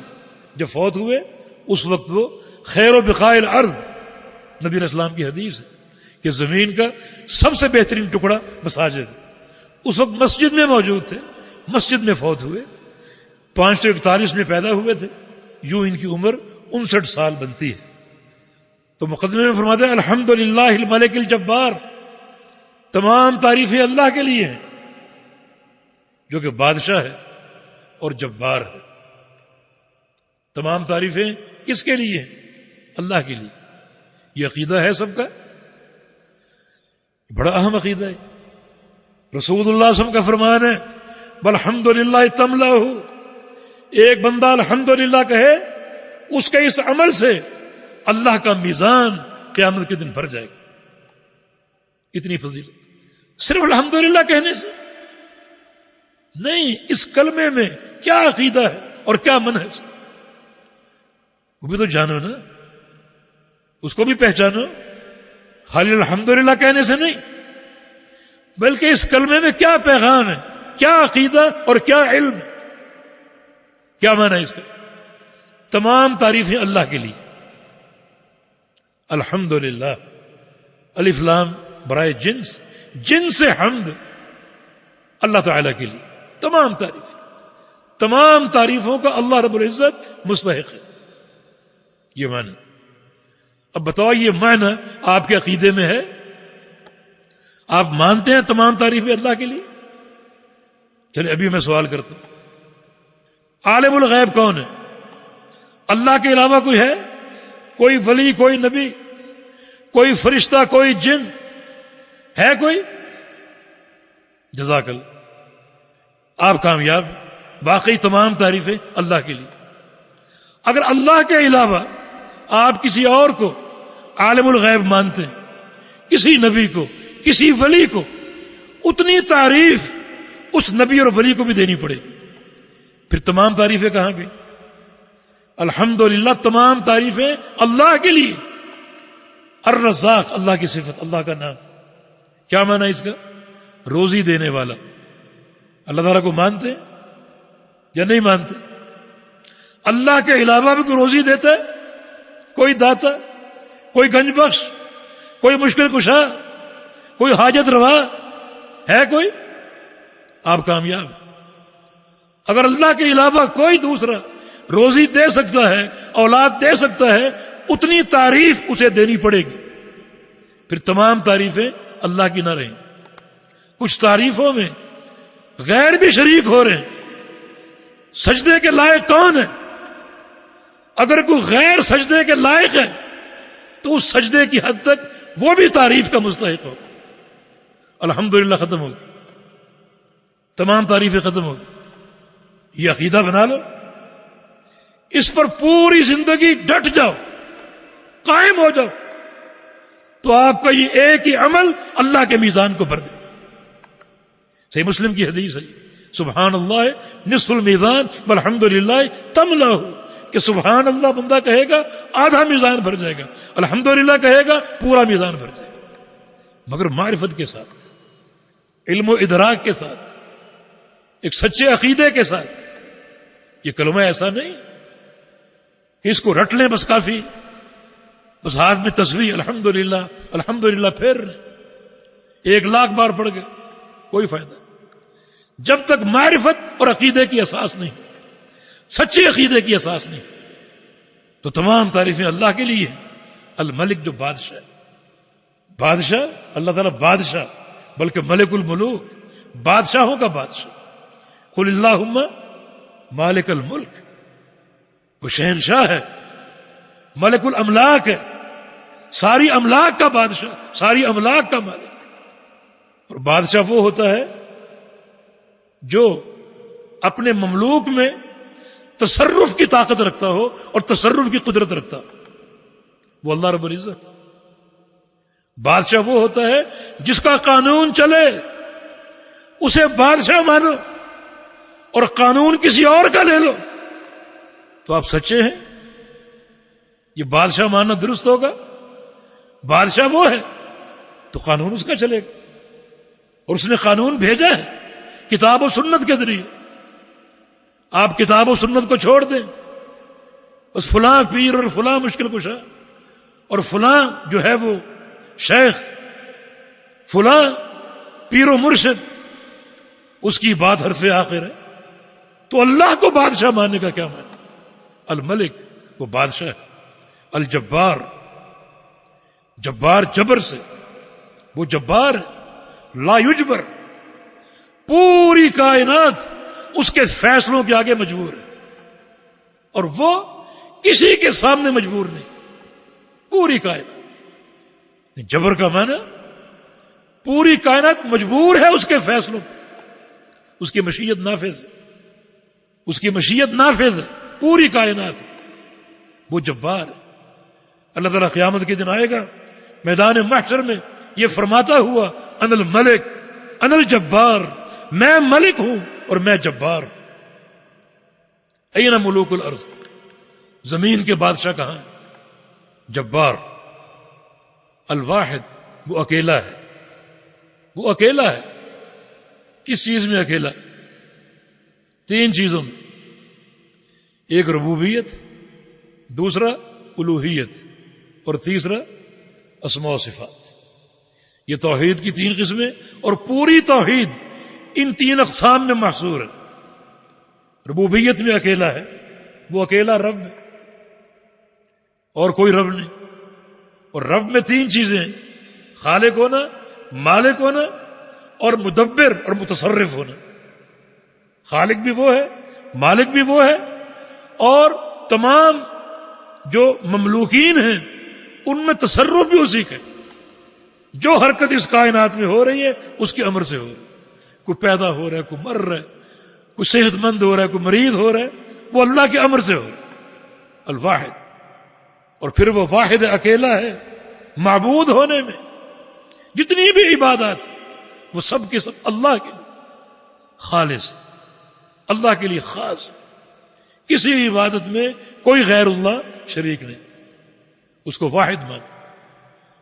جب فوت ہوئے اس وقت وہ خیر و بقاء الارض، نبی علیہ السلام کی حدیث ہے کہ زمین کا سب سے بہترین ٹکڑا مساجد. اس وقت مسجد میں موجود تھے، مسجد میں فوت ہوئے. 541 میں پیدا ہوئے تھے، یوں ان کی عمر 59 سال بنتی ہے. تو مقدمے میں فرماتے ہیں الحمدللہ الملک الجبار، تمام تعریفیں اللہ کے لیے ہیں جو کہ بادشاہ ہے اور جبار ہے. تمام تعریفیں کس کے لیے ہیں؟ اللہ کے لیے. یہ عقیدہ ہے سب کا، بڑا اہم عقیدہ ہے. رسول اللہ صلی اللہ علیہ وسلم کا فرمان ہے والحمدللہ تملأ، ایک بندہ الحمدللہ کہے اس کے اس عمل سے اللہ کا میزان قیامت کے دن بھر جائے گا. اتنی فضیلت صرف الحمدللہ کہنے سے نہیں، اس کلمے میں کیا عقیدہ ہے اور کیا منہج، وہ بھی تو جانو نا، اس کو بھی پہچانو. خالی الحمدللہ کہنے سے نہیں، بلکہ اس کلمے میں کیا پیغام ہے، کیا عقیدہ اور کیا علم ہے، کیا معنی ہے اس کا. تمام تعریفیں اللہ کے لیے. الحمدللہ، الف لام برائے جنس، جنس حمد اللہ تعالی کے لیے. تمام تعریف، تمام تعریفوں کا اللہ رب العزت مستحق ہے. یہ معنی. اب بتاؤ یہ معنی آپ کے عقیدے میں ہے؟ آپ مانتے ہیں تمام تعریفیں اللہ کے لیے؟ چلے ابھی میں سوال کرتا ہوں، عالم الغیب کون ہے؟ اللہ کے علاوہ کوئی ہے؟ کوئی ولی، کوئی نبی، کوئی فرشتہ، کوئی جن ہے کوئی؟ جزاک اللہ، آپ کامیاب. باقی تمام تعریفیں اللہ کے لیے. اگر اللہ کے علاوہ آپ کسی اور کو عالم الغیب مانتے ہیں، کسی نبی کو، کسی ولی کو، اتنی تعریف اس نبی اور ولی کو بھی دینی پڑے گی. پھر تمام تعریفیں کہاں گئی؟ الحمدللہ تمام تعریفیں اللہ کے لیے. الرزاق اللہ کی صفت، اللہ کا نام. کیا معنی اس کا؟ روزی دینے والا. اللہ تعالیٰ کو مانتے ہیں یا نہیں مانتے؟ اللہ کے علاوہ بھی کوئی روزی دیتا ہے؟ کوئی داتا، کوئی گنج بخش، کوئی مشکل کشا، کوئی حاجت روا ہے کوئی؟ آپ کامیاب. اگر اللہ کے علاوہ کوئی دوسرا روزی دے سکتا ہے، اولاد دے سکتا ہے، اتنی تعریف اسے دینی پڑے گی. پھر تمام تعریفیں اللہ کی نہ رہیں. کچھ تعریفوں میں غیر بھی شریک ہو رہے ہیں. سجدے کے لائق کون ہے؟ اگر کوئی غیر سجدے کے لائق ہے تو اس سجدے کی حد تک وہ بھی تعریف کا مستحق ہوگا. الحمدللہ ختم ہوگی، تمام تعریفیں ختم ہوگی. یہ عقیدہ بنا لو، اس پر پوری زندگی ڈٹ جاؤ، قائم ہو جاؤ، تو آپ کا یہ ایک ہی عمل اللہ کے میزان کو بھر دے. صحیح مسلم کی حدیث ہے، سبحان اللہ نصف المیزان والحمدللہ تملأ، کہ سبحان اللہ بندہ کہے گا آدھا میزان بھر جائے گا، الحمدللہ کہے گا پورا میزان بھر جائے گا. مگر معرفت کے ساتھ، علم و ادراک کے ساتھ، ایک سچے عقیدے کے ساتھ. یہ کلمہ ایسا نہیں کہ اس کو رٹ لیں بس کافی، بس ہاتھ میں تسبیح الحمدللہ الحمدللہ پھر 1,00,000 بار پڑھ گئے، کوئی فائدہ. جب تک معرفت اور عقیدے کی اساس نہیں، سچے عقیدے کی اساس نہیں، تو تمام تعریفیں اللہ کے لیے. الملک جو بادشاہ ہے، بادشاہ اللہ تعالیٰ بادشاہ، بلکہ ملک الملوک، بادشاہوں کا بادشاہ. قل اللہم مالک الملک، وہ شہنشاہ ہے، ملک الاملاک ہے، ساری املاک کا بادشاہ، ساری املاک کا مالک. اور بادشاہ وہ ہوتا ہے جو اپنے مملوک میں تصرف کی طاقت رکھتا ہو اور تصرف کی قدرت رکھتا ہو. وہ اللہ رب العزت. بادشاہ وہ ہوتا ہے جس کا قانون چلے اسے بادشاہ مانو، اور قانون کسی اور کا لے لو تو آپ سچے ہیں. یہ بادشاہ ماننا درست ہوگا؟ بادشاہ وہ ہے تو قانون اس کا چلے گا. اور اس نے قانون بھیجا ہے کتاب و سنت کے ذریعے. آپ کتاب و سنت کو چھوڑ دیں، بس فلاں پیر اور فلاں مشکل کشا اور فلاں جو ہے وہ شیخ، فلاں پیر و مرشد، اس کی بات حرف آخر ہے. تو اللہ کو بادشاہ ماننے کا کیا معنی؟ الملک وہ بادشاہ ہے، الجبار جبار جبر سے، وہ جبار ہے، لا یجبر، پوری کائنات اس کے فیصلوں کے آگے مجبور ہے اور وہ کسی کے سامنے مجبور نہیں. پوری کائنات، جبر کا معنی پوری کائنات مجبور ہے اس کے فیصلوں پہ. اس کی مشیت نافذ ہے، اس کی مشیت نافذ ہے، پوری کائنات وہ جبار ہے. اللہ تعالیٰ قیامت کے دن آئے گا میدان محشر میں یہ فرماتا ہوا انا الملک انا الجبار، میں ملک ہوں اور میں جبار. این ملوک الارض، زمین کے بادشاہ کہاں ہیں؟ جبار. الواحد، وہ اکیلا ہے، وہ اکیلا ہے. کس چیز میں اکیلا؟ تین چیزوں میں. ایک ربوبیت، دوسرا الوہیت، اور تیسرا اسماء و صفات. یہ توحید کی تین قسمیں، اور پوری توحید ان تین اقسام میں محصور ہے. ربوبیت میں اکیلا ہے، وہ اکیلا رب ہے اور کوئی رب نہیں. اور رب میں تین چیزیں ہیں، خالق ہونا، مالک ہونا اور مدبر اور متصرف ہونا. خالق بھی وہ ہے، مالک بھی وہ ہے، اور تمام جو مملوکین ہیں ان میں تصرف بھی اسی کا. جو حرکت اس کائنات میں ہو رہی ہے اس کے امر سے ہو رہی ہے. کوئی پیدا ہو رہا ہے، کوئی مر رہا ہے، کوئی صحت مند ہو رہا ہے، کوئی مریض ہو رہا ہے، وہ اللہ کے امر سے ہو رہا ہے. الواحد. اور پھر وہ واحد اکیلا ہے معبود ہونے میں. جتنی بھی عبادات وہ سب کے سب اللہ کے لیے خالص، اللہ کے لیے خاص. کسی عبادت میں کوئی غیر اللہ شریک نہیں. اس کو واحد مان.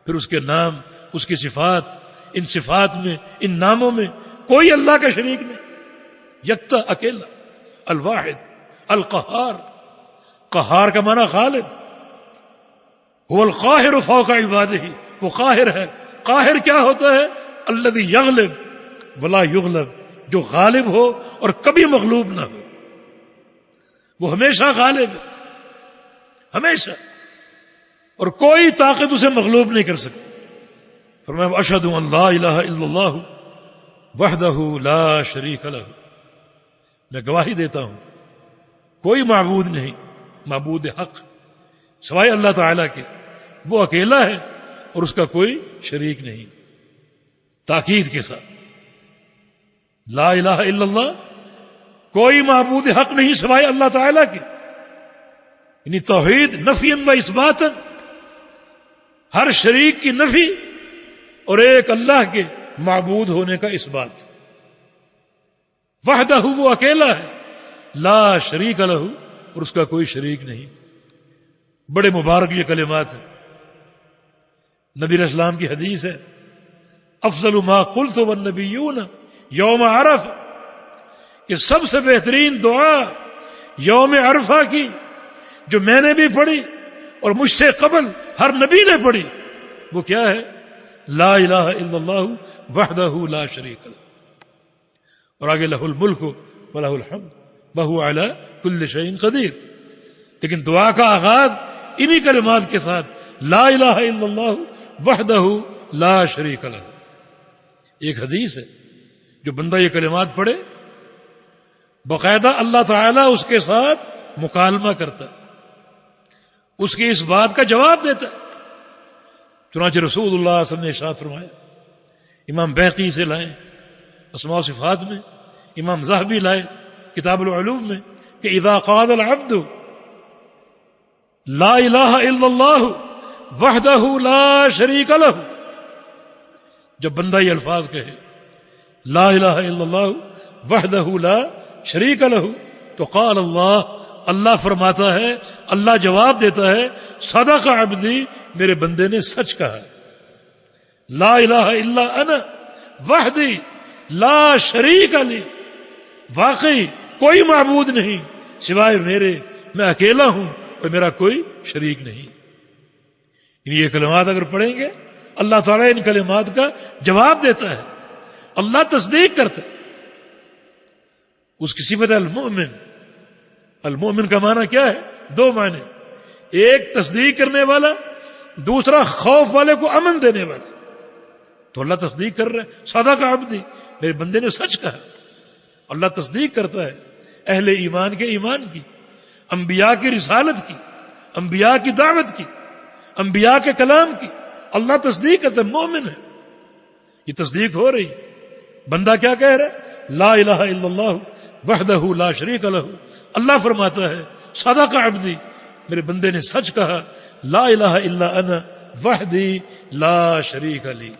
پھر اس کے نام، اس کی صفات، ان صفات میں، ان ناموں میں کوئی اللہ کا شریک نہیں. یکتا، اکیلا. الواحد القہار. قہار کا معنی غالب. هو القاہر فوق عبادہ، وہ قاہر ہے. قاہر کیا ہوتا ہے؟ الذی یغلب ولا یغلب، جو غالب ہو اور کبھی مغلوب نہ ہو. وہ ہمیشہ غالب ہے، ہمیشہ، اور کوئی طاقت اسے مغلوب نہیں کر سکتی. فرمایا اشہد ان لا الہ الا اللہ وحدہ لا شریک لہ، میں گواہی دیتا ہوں کوئی معبود نہیں، معبود حق سوائے اللہ تعالیٰ کے، وہ اکیلا ہے اور اس کا کوئی شریک نہیں. تاکید کے ساتھ لا الہ الا اللہ، کوئی معبود حق نہیں سوائے اللہ تعالیٰ کے. یعنی توحید نفی و اثبات، ہر شریک کی نفی اور ایک اللہ کے معبود ہونے کا اثبات. وحدہ، وہ اکیلا ہے، لا شریک لہ، اور اس کا کوئی شریک نہیں. بڑے مبارک یہ کلمات ہیں. نبی علیہ السلام کی حدیث ہے افضل ما قلت والنبیون یوم عرفہ، کہ سب سے بہترین دعا یوم عرفہ کی جو میں نے بھی پڑھی اور مجھ سے قبل ہر نبی نے پڑھی، وہ کیا ہے؟ لا الہ الا اللہ وحدہ لا شریک لہ. اور آگے لہ الملک ولہ الحمد وہو علی کل شیء قدیر. لیکن دعا کا آغاز انہی کلمات کے ساتھ، لا الہ الا اللہ وحدہ لا شریک لہ. ایک حدیث ہے جو بندہ یہ کلمات پڑھے باقاعدہ اللہ تعالیٰ اس کے ساتھ مکالمہ کرتا ہے، اس کی اس بات کا جواب دیتا ہے. چنانچہ رسول اللہ صلی اللہ علیہ وسلم نے ارشاد فرمایا، امام بیہقی سے لائیں اسماء و صفات میں، امام ذہبی لائے کتاب العلوم میں، کہ اذا قال العبد لا الہ الا اللہ وحدہ لا شریک لہ، جب بندہ یہ الفاظ کہے لا الہ الا اللہ وحدہ لا شریک لہ، تو قال اللہ، اللہ فرماتا ہے، اللہ جواب دیتا ہے، صدق عبدی، میرے بندے نے سچ کہا. لا الہ الا انا وحدی لا شریک لی، واقعی کوئی معبود نہیں سوائے میرے، میں اکیلا ہوں اور میرا کوئی شریک نہیں۔ یہ کلمات اگر پڑھیں گے اللہ تعالیٰ ان کلمات کا جواب دیتا ہے، اللہ تصدیق کرتا ہے۔ اس کی صفت المؤمن، المؤمن کا معنی کیا ہے؟ دو معنی، ایک تصدیق کرنے والا، دوسرا خوف والے کو امن دینے والا۔ تو اللہ تصدیق کر رہا ہے، صدق عبدی، میرے بندے نے سچ کہا۔ اللہ تصدیق کرتا ہے اہل ایمان کے ایمان کی، انبیاء کی رسالت کی، انبیاء کی دعوت کی، انبیاء کے کلام کی۔ اللہ تصدیق کرتا ہے، مومن ہے، یہ تصدیق ہو رہی ہے۔ بندہ کیا کہہ رہا ہے؟ لا الہ الا اللہ وحدہ لا شریک لہ۔ اللہ فرماتا ہے صدق عبدی، میرے بندے نے سچ کہا، لا الہ الا انا وحدی لا شریک لی۔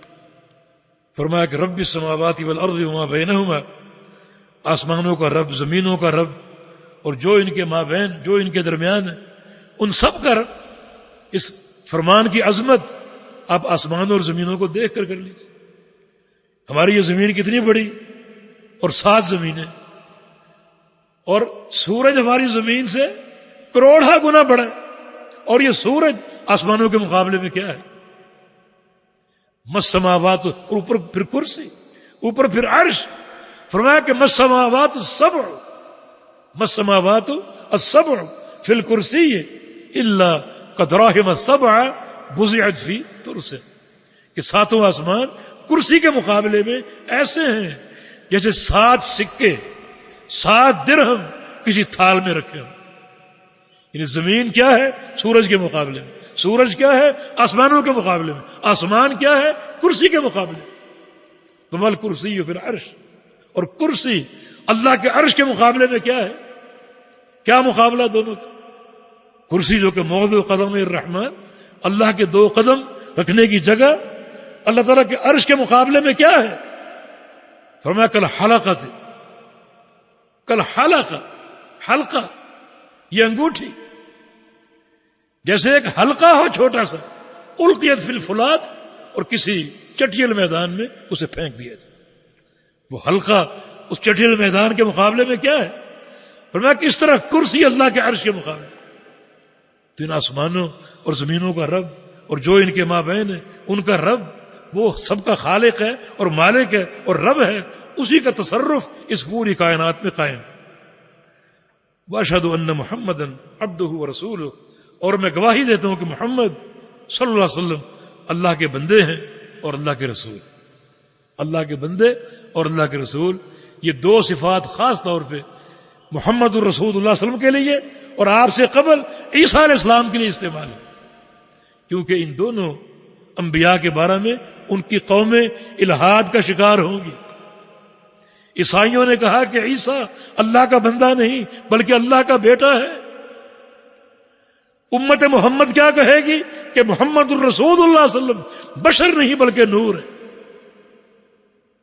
فرمایا کہ رب السماوات والارض وما بینہما، آسمانوں کا رب، زمینوں کا رب، اور جو ان کے مابین، جو ان کے درمیان ہے، ان سب کا رب۔ اس فرمان کی عظمت آپ آسمانوں اور زمینوں کو دیکھ کر لیجیے۔ ہماری یہ زمین کتنی بڑی، اور 7 زمینیں، اور سورج ہماری زمین سے کروڑا گنا بڑا ہے، اور یہ سورج آسمانوں کے مقابلے میں کیا ہے؟ مسماوات، اوپر پھر کرسی، اوپر پھر عرش۔ فرمایا کہ مسماوات السبع، مسماوات السبع فی الکرسی الا کدراہم السبع بضعت فی ترس، کہ 7 آسمان کرسی کے مقابلے میں ایسے ہیں جیسے 7 سکے، 7 درہم کسی تھال میں رکھے ہوں۔ یعنی زمین کیا ہے سورج کے مقابلے میں، سورج کیا ہے آسمانوں کے مقابلے میں، آسمان کیا ہے کرسی کے مقابلے میں۔ تو مل کرسی پھر عرش، اور کرسی اللہ کے عرش کے مقابلے میں کیا ہے؟ کیا مقابلہ دونوں کا؟ کرسی جو کہ موضع قدم الرحمن، اللہ کے 2 قدم رکھنے کی جگہ، اللہ تعالیٰ کے عرش کے مقابلے میں کیا ہے؟ فرمایا کل حلقۃ، کل حلقہ، حلقہ یہ انگوٹھی، جیسے ایک حلقہ ہو چھوٹا سا، القیت فی الفلات، اور کسی چٹیل میدان میں اسے پھینک دیا جائے۔ وہ حلقہ اس چٹیل میدان کے مقابلے میں کیا ہے؟ فرمایا کہ اس طرح کرسی اللہ کے عرش کے مقابلے۔ تو ان آسمانوں اور زمینوں کا رب، اور جو ان کے مابین ہے ان کا رب، وہ سب کا خالق ہے اور مالک ہے اور رب ہے، اسی کا تصرف اس پوری کائنات میں قائم۔ واشہد ان محمدا عبدہ ورسولہ، اور میں گواہی دیتا ہوں کہ محمد صلی اللہ علیہ وسلم اللہ کے بندے ہیں اور اللہ کے رسول۔ اللہ کے بندے اور اللہ کے رسول، یہ 2 صفات خاص طور پہ محمد الرسول اللہ علیہ وسلم کے لیے اور آپ سے قبل عیسیٰ علیہ السلام کے لیے استعمال ہے، کیونکہ ان دونوں انبیاء کے بارے میں ان کی قومیں الحاد کا شکار ہوں گی۔ عیسائیوں نے کہا کہ عیسیٰ اللہ کا بندہ نہیں بلکہ اللہ کا بیٹا ہے۔ امت محمد کیا کہے گی کہ محمد الرسول اللہ صلی اللہ علیہ وسلم بشر نہیں بلکہ نور ہے۔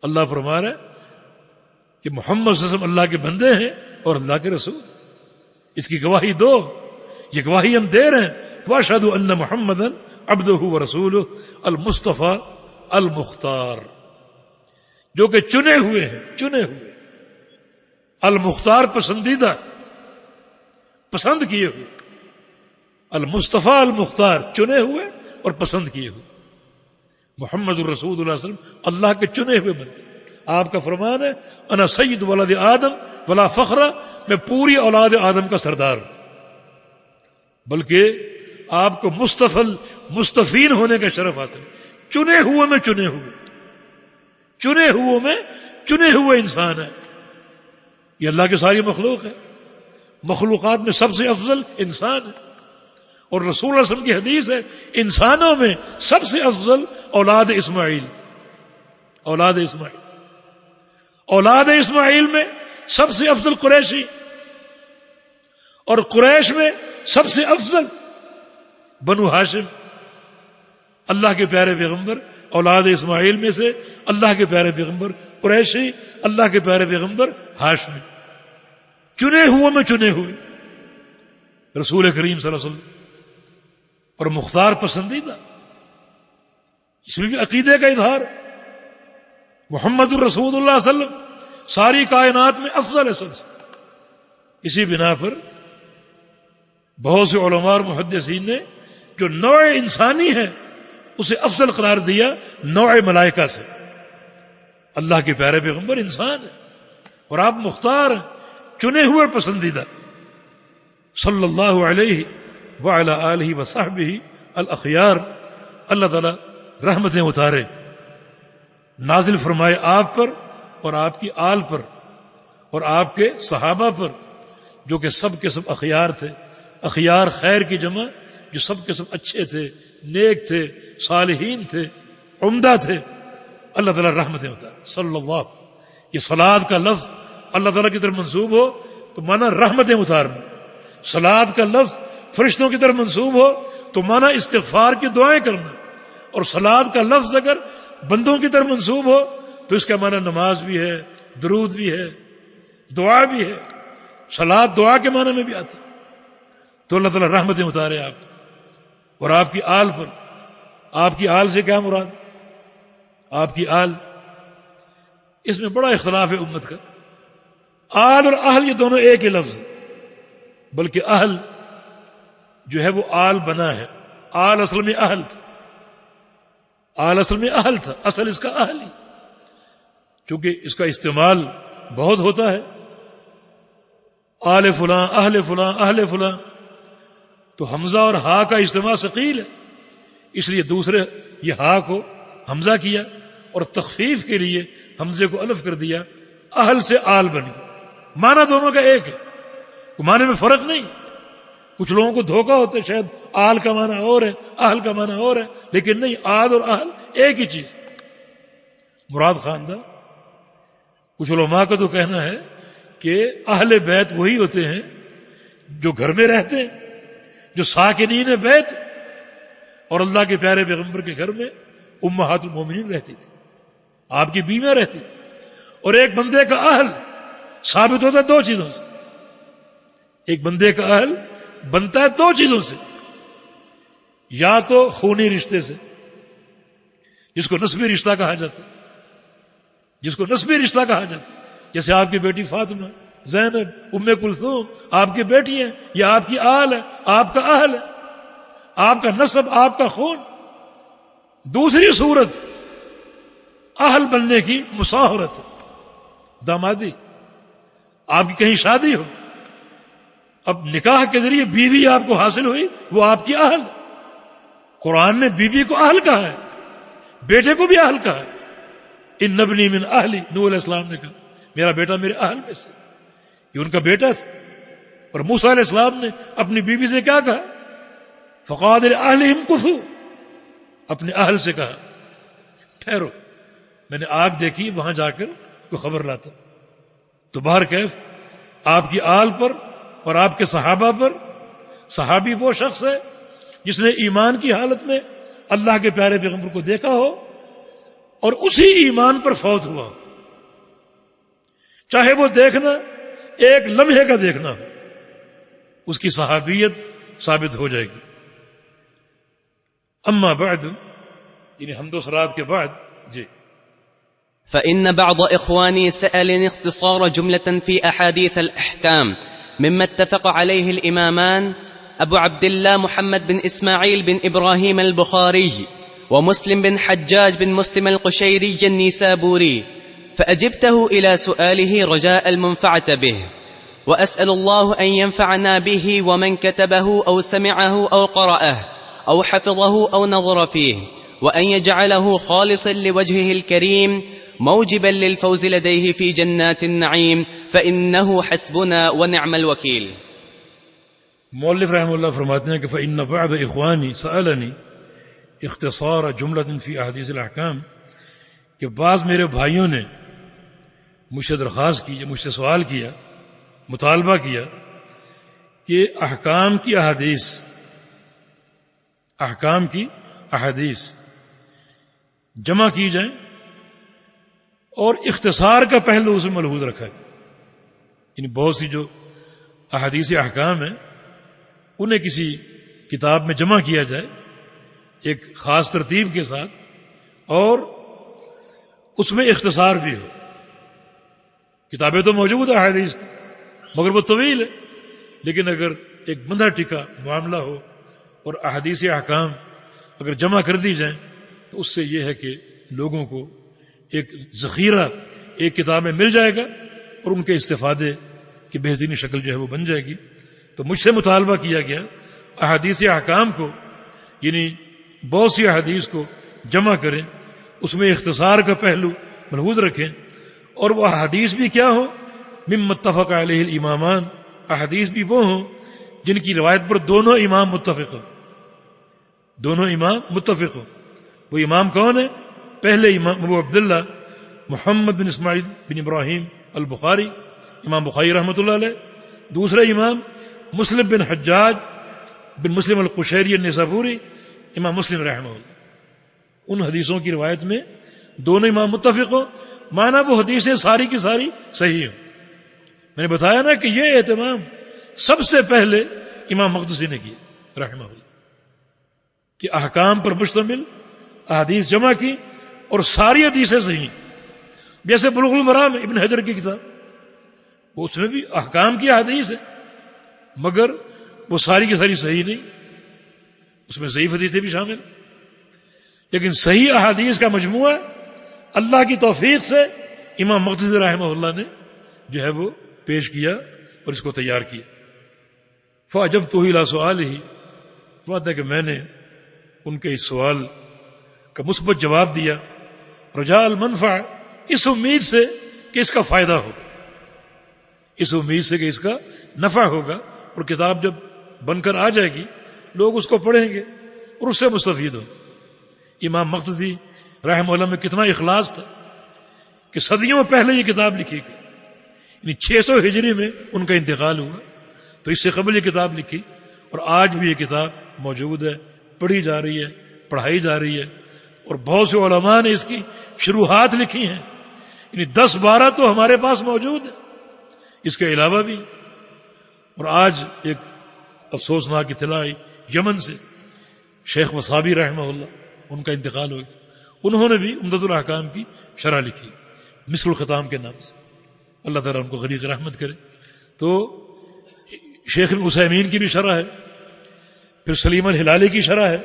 اللہ فرما رہا ہے کہ محمد صلی اللہ علیہ وسلم اللہ کے بندے ہیں اور اللہ کے رسول، اس کی گواہی دو۔ یہ گواہی ہم دے رہے ہیں، واشہد ان محمدا عبدہ ورسولہ المصطفیٰ المختار، جو کہ چنے ہوئے ہیں، چنے ہوئے، المختار پسندیدہ، پسند کیے ہوئے، المصطفیٰ المختار چنے ہوئے اور پسند کیے ہوئے۔ محمد الرسول اللہ علیہ وسلم اللہ کے چنے ہوئے بندے۔ آپ کا فرمان ہے انا سید ولد آدم ولا فخر، میں پوری اولاد آدم کا سردار ہوں، بلکہ آپ کو مستفل مستفین ہونے کا شرف حاصل ہے۔ چنے ہوئے میں چنے ہوئے، چنے ہوئے میں چنے ہوئے انسان ہے۔ یہ اللہ کی ساری مخلوق ہے، مخلوقات میں سب سے افضل انسان ہے، اور رسول اللہ علیہ وسلم کی حدیث ہے انسانوں میں سب سے افضل اولاد اسماعیل، اولاد اسماعیل، اولاد اسماعیل میں سب سے افضل قریشی، اور قریش میں سب سے افضل بنو ہاشم۔ اللہ کے پیارے پیغمبر اولاد اسماعیل میں سے، اللہ کے پیارے پیغمبر قریشی، اللہ کے پیارے پیغمبر ہاشمی، چنے ہوئے میں چنے ہوئے رسول کریم صلی اللہ علیہ وسلم، اور مختار پسندیدہ، اس میں بھی عقیدے کا اظہار۔ محمد الرسول اللہ صلی اللہ علیہ وسلم ساری کائنات میں افضل ہے سب سے. اسی بنا پر بہت سے علماء اور محدثین نے جو نوع انسانی ہے اسے افضل قرار دیا نوع ملائکہ سے. اللہ کے پیارے پیغمبر انسان ہے اور آپ مختار ہیں, چنے ہوئے پسندیدہ. صلی اللہ علیہ وعلی آلہ وصحبہ الاخیار. اللہ تعالی رحمتیں اتارے, نازل فرمائے آپ پر اور آپ کی آل پر اور آپ کے صحابہ پر, جو کہ سب کے سب اخیار تھے. اخیار خیر کی جمع, جو سب کے سب اچھے تھے, نیک تھے, صالحین تھے, عمدہ تھے. اللہ تعالیٰ رحمتیں اتارے. صلی اللہ, یہ صلاۃ کا لفظ اللہ تعالیٰ کی طرف منسوب ہو تو مانا رحمتیں اتارنا. صلاۃ کا لفظ فرشتوں کی طرف منسوب ہو تو مانا استغفار کی دعائیں کرنا. اور صلاۃ کا لفظ اگر بندوں کی طرف منسوب ہو تو اس کا مانا نماز بھی ہے, درود بھی ہے, دعا بھی ہے. صلاۃ دعا کے معنی میں بھی آتا. تو اللہ تعالیٰ رحمتیں اتارے آپ اور آپ کی آل پر. آپ کی آل سے کیا مراد؟ آپ کی آل, اس میں بڑا اختلاف ہے امت کا. آل اور اہل یہ دونوں ایک ہی لفظ ہے, بلکہ اہل جو ہے وہ آل بنا ہے. آل اصل میں اہل تھا, آل اصل میں اہل تھا, اصل اس کا اہل ہی, چونکہ اس کا استعمال بہت ہوتا ہے. آل فلاں, اہل فلاں, اہل فلاں, تو حمزہ اور ہا کا اجتماع ثقیل ہے, اس لیے دوسرے یہ ہا کو حمزہ کیا اور تخفیف کے لیے حمزے کو الف کر دیا. اہل سے آل بن گیا. معنی دونوں کا ایک ہے, معنی میں فرق نہیں. کچھ لوگوں کو دھوکہ ہوتا ہے, شاید آل کا معنی اور ہے, اہل کا معنی اور ہے, لیکن نہیں, آل اور اہل ایک ہی چیز. مراد خاندان. کچھ علماء کا تو کہنا ہے کہ اہل بیت وہی ہوتے ہیں جو گھر میں رہتے ہیں, جو ساکنین بیت. اور اللہ کے پیارے پیغمبر کے گھر میں امہات المومنین رہتی تھی, آپ کی بیویاں رہتی تھی. اور ایک بندے کا اہل ثابت ہوتا ہے دو چیزوں سے. ایک بندے کا اہل بنتا ہے دو چیزوں سے, یا تو خونی رشتے سے, جس کو نسبی رشتہ کہا جاتا ہے, جس کو نسبی رشتہ کہا جاتا ہے. جیسے آپ کی بیٹی فاطمہ, زینب, ام کلثوم آپ کی بیٹی ہیں, یہ آپ کی آل ہے, آپ کا اہل ہے, آپ کا نسب, آپ کا خون. دوسری صورت اہل بننے کی مساہرت, دامادی. آپ کی کہیں شادی ہو, اب نکاح کے ذریعے بیوی آپ کو حاصل ہوئی, وہ آپ کی اہل. قرآن نے بیوی کو اہل کہا ہے, بیٹے کو بھی اہل کہا ہے. ان ابنی من اہلی, نوح علیہ السلام نے کہا میرا بیٹا میرے اہل میں سے, یہ ان کا بیٹا تھا. اور موسیٰ علیہ السلام نے اپنی بیوی سے کیا کہا؟ فقال لأہلہم کثوا, اپنے اہل سے کہا ٹھہرو, میں نے آگ دیکھی, وہاں جا کر کوئی خبر لاتا. تو بہر کیف آپ کی آل پر اور آپ کے صحابہ پر. صحابی وہ شخص ہے جس نے ایمان کی حالت میں اللہ کے پیارے پیغمبر کو دیکھا ہو اور اسی ایمان پر فوت ہوا ہو, چاہے وہ دیکھنا ایک لمحے کا دیکھنا ہو, اس کی صحابیت ثابت ہو جائے گی. اما بعد, یعنی حمد و ثناء کے بعد. جی. فإن بعض إخواني سألني اختصار جملة في أحاديث الأحكام مما اتفق عليه الإمامان أبو عبد الله محمد بن إسماعيل بن إبراهيم البخاري ومسلم بن حجاج بن مسلم القشيري النيسابوري, فأجبته إلى سؤاله رجاء المنفعة به, وأسأل الله أن ينفعنا به ومن كتبه أو سمعه أو قرأه أو حفظه أو نظر فيه, وأن يجعله خالصا لوجهه الكريم موجبا للفوز لديه في جنات النعيم, فإنه حسبنا ونعم الوكيل. مؤلف رحمہ اللہ فرماتے ہیں کہ فإن بعض إخواني سألني اختصار جملة في أحاديث الأحكام, کہ بعض میرے بھائیوں نے مجھ سے درخواست کی, مجھ سے سوال کیا, مطالبہ کیا کہ احکام کی احادیث جمع کی جائیں اور اختصار کا پہلو اسے ملحوظ رکھا ہے. یعنی بہت سی جو احادیث احکام ہیں انہیں کسی کتاب میں جمع کیا جائے ایک خاص ترتیب کے ساتھ, اور اس میں اختصار بھی ہو. کتابیں تو موجود ہیں احادیث مگر وہ طویل ہے، لیکن اگر ایک بندھا ٹکا معاملہ ہو اور احادیث احکام اگر جمع کر دی جائیں تو اس سے یہ ہے کہ لوگوں کو ایک ذخیرہ ایک کتاب میں مل جائے گا اور ان کے استفادے کی بہترین شکل جو ہے وہ بن جائے گی. تو مجھ سے مطالبہ کیا گیا احادیث احکام کو، یعنی بہت سی احادیث کو جمع کریں، اس میں اختصار کا پہلو ملحوظ رکھیں، اور وہ احادیث بھی کیا ہوں مما اتفق علیہ الامامان، احادیث بھی وہ ہوں جن کی روایت پر دونوں امام متفق ہوں. دونوں امام متفق ہوں. وہ امام کون ہے؟ پہلے امام ابو عبداللہ محمد بن اسماعیل بن ابراہیم البخاری، امام بخاری رحمۃ اللہ علیہ. دوسرا امام مسلم بن حجاج بن مسلم القشیری النسابوری، امام مسلم رحمہ اللہ. ان حدیثوں کی روایت میں دونوں امام متفق ہوں، مانا وہ حدیثیں ساری کی ساری صحیح ہوں. میں نے بتایا نا کہ یہ اہتمام سب سے پہلے امام مقدسی نے کیا رحمہ اللہ، کہ احکام پر مشتمل احادیث جمع کی اور ساری حدیثیں صحیح. جیسے بلوغ المرام ابن حجر کی کتاب، وہ اس میں بھی احکام کی احادیث ہے مگر وہ ساری کی ساری صحیح نہیں، اس میں ضعیف حدیثیں بھی شامل، لیکن صحیح احادیث کا مجموعہ اللہ کی توفیق سے امام مقدسی رحمہ اللہ نے جو ہے وہ پیش کیا اور اس کو تیار کیا. فَأَجَبْتُهُ إِلَىٰ سُؤَالِهِ، بات ہے کہ میں نے ان کے اس سوال کا مثبت جواب دیا، رجاء المنفع، اس امید سے کہ اس کا فائدہ ہوگا، اس امید سے کہ اس کا نفع ہوگا، اور کتاب جب بن کر آ جائے گی لوگ اس کو پڑھیں گے اور اس سے مستفید ہوں. امام مقدسی رحمہ اللہ میں کتنا اخلاص تھا کہ صدیوں پہلے یہ کتاب لکھی گئی، یعنی 600 ہجری میں ان کا انتقال ہوا، تو اس سے قبل یہ کتاب لکھی، اور آج بھی یہ کتاب موجود ہے، پڑھی جا رہی ہے، پڑھائی جا رہی ہے، اور بہت سے علماء نے اس کی شروحات لکھی ہیں، یعنی 10-12 تو ہمارے پاس موجود ہے اس کے علاوہ بھی. اور آج ایک افسوسناک اطلاع آئی یمن سے، شیخ مصابی رحمہ اللہ ان کا انتقال ہو گیا، انہوں نے بھی عمدۃ الاحکام کی شرح لکھی مصر الختام کے نام سے، اللہ تعالیٰ ان کو غریق رحمت کرے. تو شیخ عثیمین کی بھی شرح ہے، پھر سلیم الہلالی کی شرح ہے،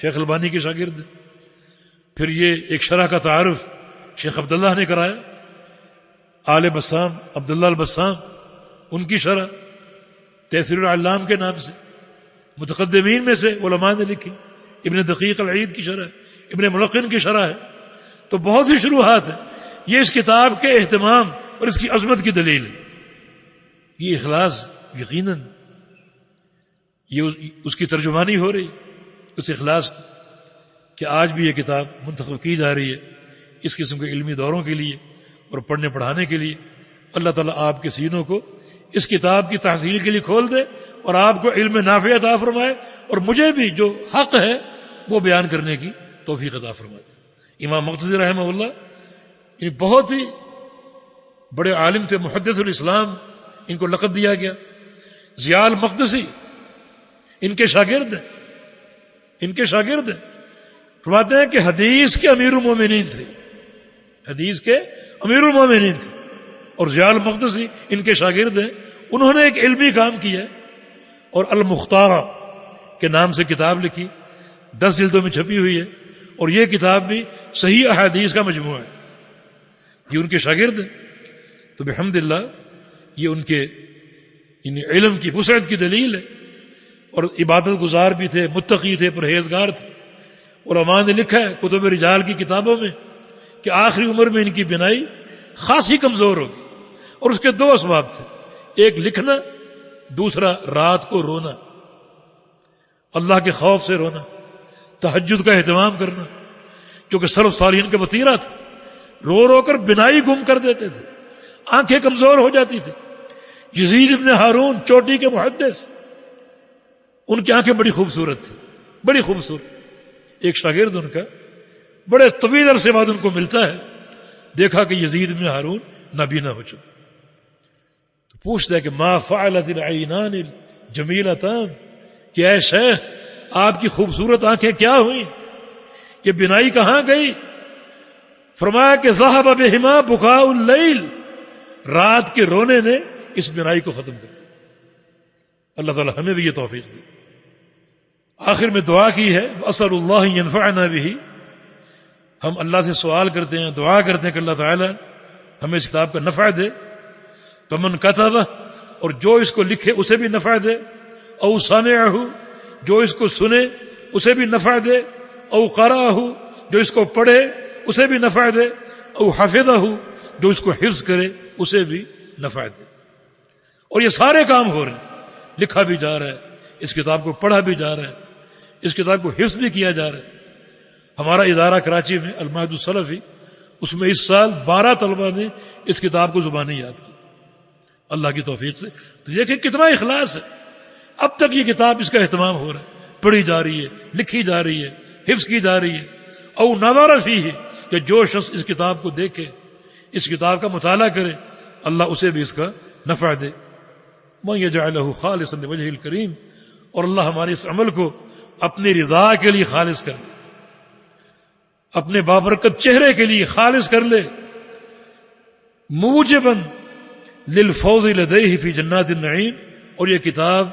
شیخ البانی کے شاگرد، پھر یہ ایک شرح کا تعارف شیخ عبداللہ نے کرایا، آل بسام عبداللہ البسام، ان کی شرح تیسیر العلام کے نام سے متقدمین میں سے علماء نے لکھی. ابن دقیق العید کی شرح ہے، ابن ملقن کی شرح ہے. تو بہت سی شروحات ہیں. یہ اس کتاب کے اہتمام اور اس کی عظمت کی دلیل ہے. یہ اخلاص یقیناً یہ اس کی ترجمانی ہو رہی اس اخلاص کی کہ آج بھی یہ کتاب منتخب کی جا رہی ہے اس قسم کے علمی دوروں کے لیے اور پڑھنے پڑھانے کے لیے. اللہ تعالیٰ آپ کے سینوں کو اس کتاب کی تحصیل کے لیے کھول دے اور آپ کو علم نافع عطا فرمائے، اور مجھے بھی جو حق ہے وہ بیان کرنے کی توفیق عطا فرمائے. امام مقدسی رحمہ اللہ یعنی بہت ہی بڑے عالم تھے، محدث الاسلام ان کو لقب دیا گیا. ضیاء المقدسی ان کے شاگرد ہیں، ان کے شاگرد ہیں. فرماتے ہیں کہ حدیث کے امیر المومنین تھے، حدیث کے امیر المومنین تھے، اور ضیاء المقدسی ان کے شاگرد ہیں. انہوں نے ایک علمی کام کیا اور المختارہ کے نام سے کتاب لکھی، 10 جلدوں میں چھپی ہوئی ہے، اور یہ کتاب بھی صحیح احادیث کا مجموعہ ہے. یہ ان کے شاگرد ہیں. تو بحمد اللہ یہ ان کے علم کی وسعت کی دلیل ہے، اور عبادت گزار بھی تھے، متقی تھے، پرہیزگار تھے. علماء نے لکھا ہے کتب رجال کی کتابوں میں کہ آخری عمر میں ان کی بینائی خاصی کمزور ہوگی، اور اس کے 2 اسباب تھے، ایک لکھنا، دوسرا رات کو رونا، اللہ کے خوف سے رونا، تہجد کا اہتمام کرنا، کیونکہ سلف صالحین کا وطیرہ تھا. رو رو کر بینائی گم کر دیتے تھے، آنکھیں کمزور ہو جاتی تھی. یزید ابن ہارون چوٹی کے محدث، ان کی آنکھیں بڑی خوبصورت تھی، بڑی خوبصورت. ایک شاگرد ان کا بڑے طویل عرصے بعد ان کو ملتا ہے، دیکھا کہ یزید ابن ہارون نابینا ہو چکا. تو پوچھتا ہے کہ ما فعلت العینان الجمیلتان، کہ اے شیخ آپ کی خوبصورت آنکھیں کیا ہوئی، یہ بینائی کہاں گئی؟ فرمایا کہ ذہب بہما بکاء اللیل، رات کے رونے نے اس بینائی کو ختم کر دیا۔ اللہ تعالی ہمیں بھی یہ توفیق دی۔ آخر میں دعا کی ہے اسأل اللہ ینفعنا بہ، ہم اللہ سے سوال کرتے ہیں، دعا کرتے ہیں کہ اللہ تعالی ہمیں اس کتاب کا نفع دے۔ فمن کتب، اور جو اس کو لکھے اسے بھی نفع دے، او سمعہ، جو اس کو سنے اسے بھی نفع دے، او قرأہ، جو اس کو پڑھے اسے بھی نفع دے، او حفظہ، جو اس کو حفظ کرے اسے بھی نفع دے۔ اور یہ سارے کام ہو رہے ہیں، لکھا بھی جا رہا ہے، اس کتاب کو پڑھا بھی جا رہا ہے، اس کتاب کو حفظ بھی کیا جا رہا ہے۔ ہمارا ادارہ کراچی میں المعہد السلفی، اس میں اس سال 12 طلبہ نے اس کتاب کو زبانی یاد کی اللہ کی توفیق سے۔ تو دیکھیں کتنا اخلاص ہے، اب تک یہ کتاب اس کا اہتمام ہو رہا ہے، پڑھی جا رہی ہے، لکھی جا رہی ہے، حفظ کی جا رہی ہے۔ او نظر فیہ، کہ جو شخص اس کتاب کو دیکھے، اس کتاب کا مطالعہ کرے، اللہ اسے بھی اس کا نفع دے۔ من یجعلہ خالصا لوجہ الکریم، اور اللہ ہمارے اس عمل کو اپنی رضا کے لیے خالص کر لے، اپنے بابرکت چہرے کے لیے خالص کر لے، موجبا للفوز لدیہ فی جنات النعیم، اور یہ کتاب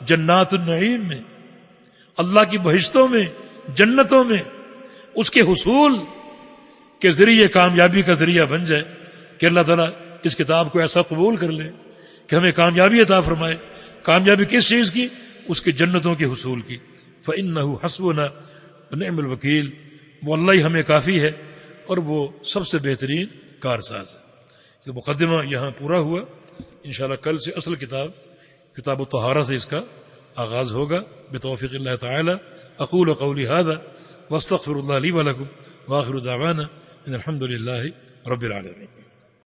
جنات النعیم میں، اللہ کی بہشتوں میں، جنتوں میں اس کے حصول کے ذریعے کامیابی کا ذریعہ بن جائے، کہ اللہ تعالیٰ اس کتاب کو ایسا قبول کر لے کہ ہمیں کامیابی عطا فرمائے۔ کامیابی کس چیز کی؟ اس کے جنتوں کے حصول کی۔ فإنہ حسبنا ونعم الوکیل، وہ اللہ ہی ہمیں کافی ہے اور وہ سب سے بہترین کارساز ہے۔ تو مقدمہ یہاں پورا ہوا، انشاءاللہ کل سے اصل کتاب الطہارہ سے اس کا آغاز ہوگا بتوفیق اللہ تعالی۔ اقول قولی ھذا واستغفر اللہ لی ولکم، وآخر دعوانا ان الحمد للہ رب العالمین۔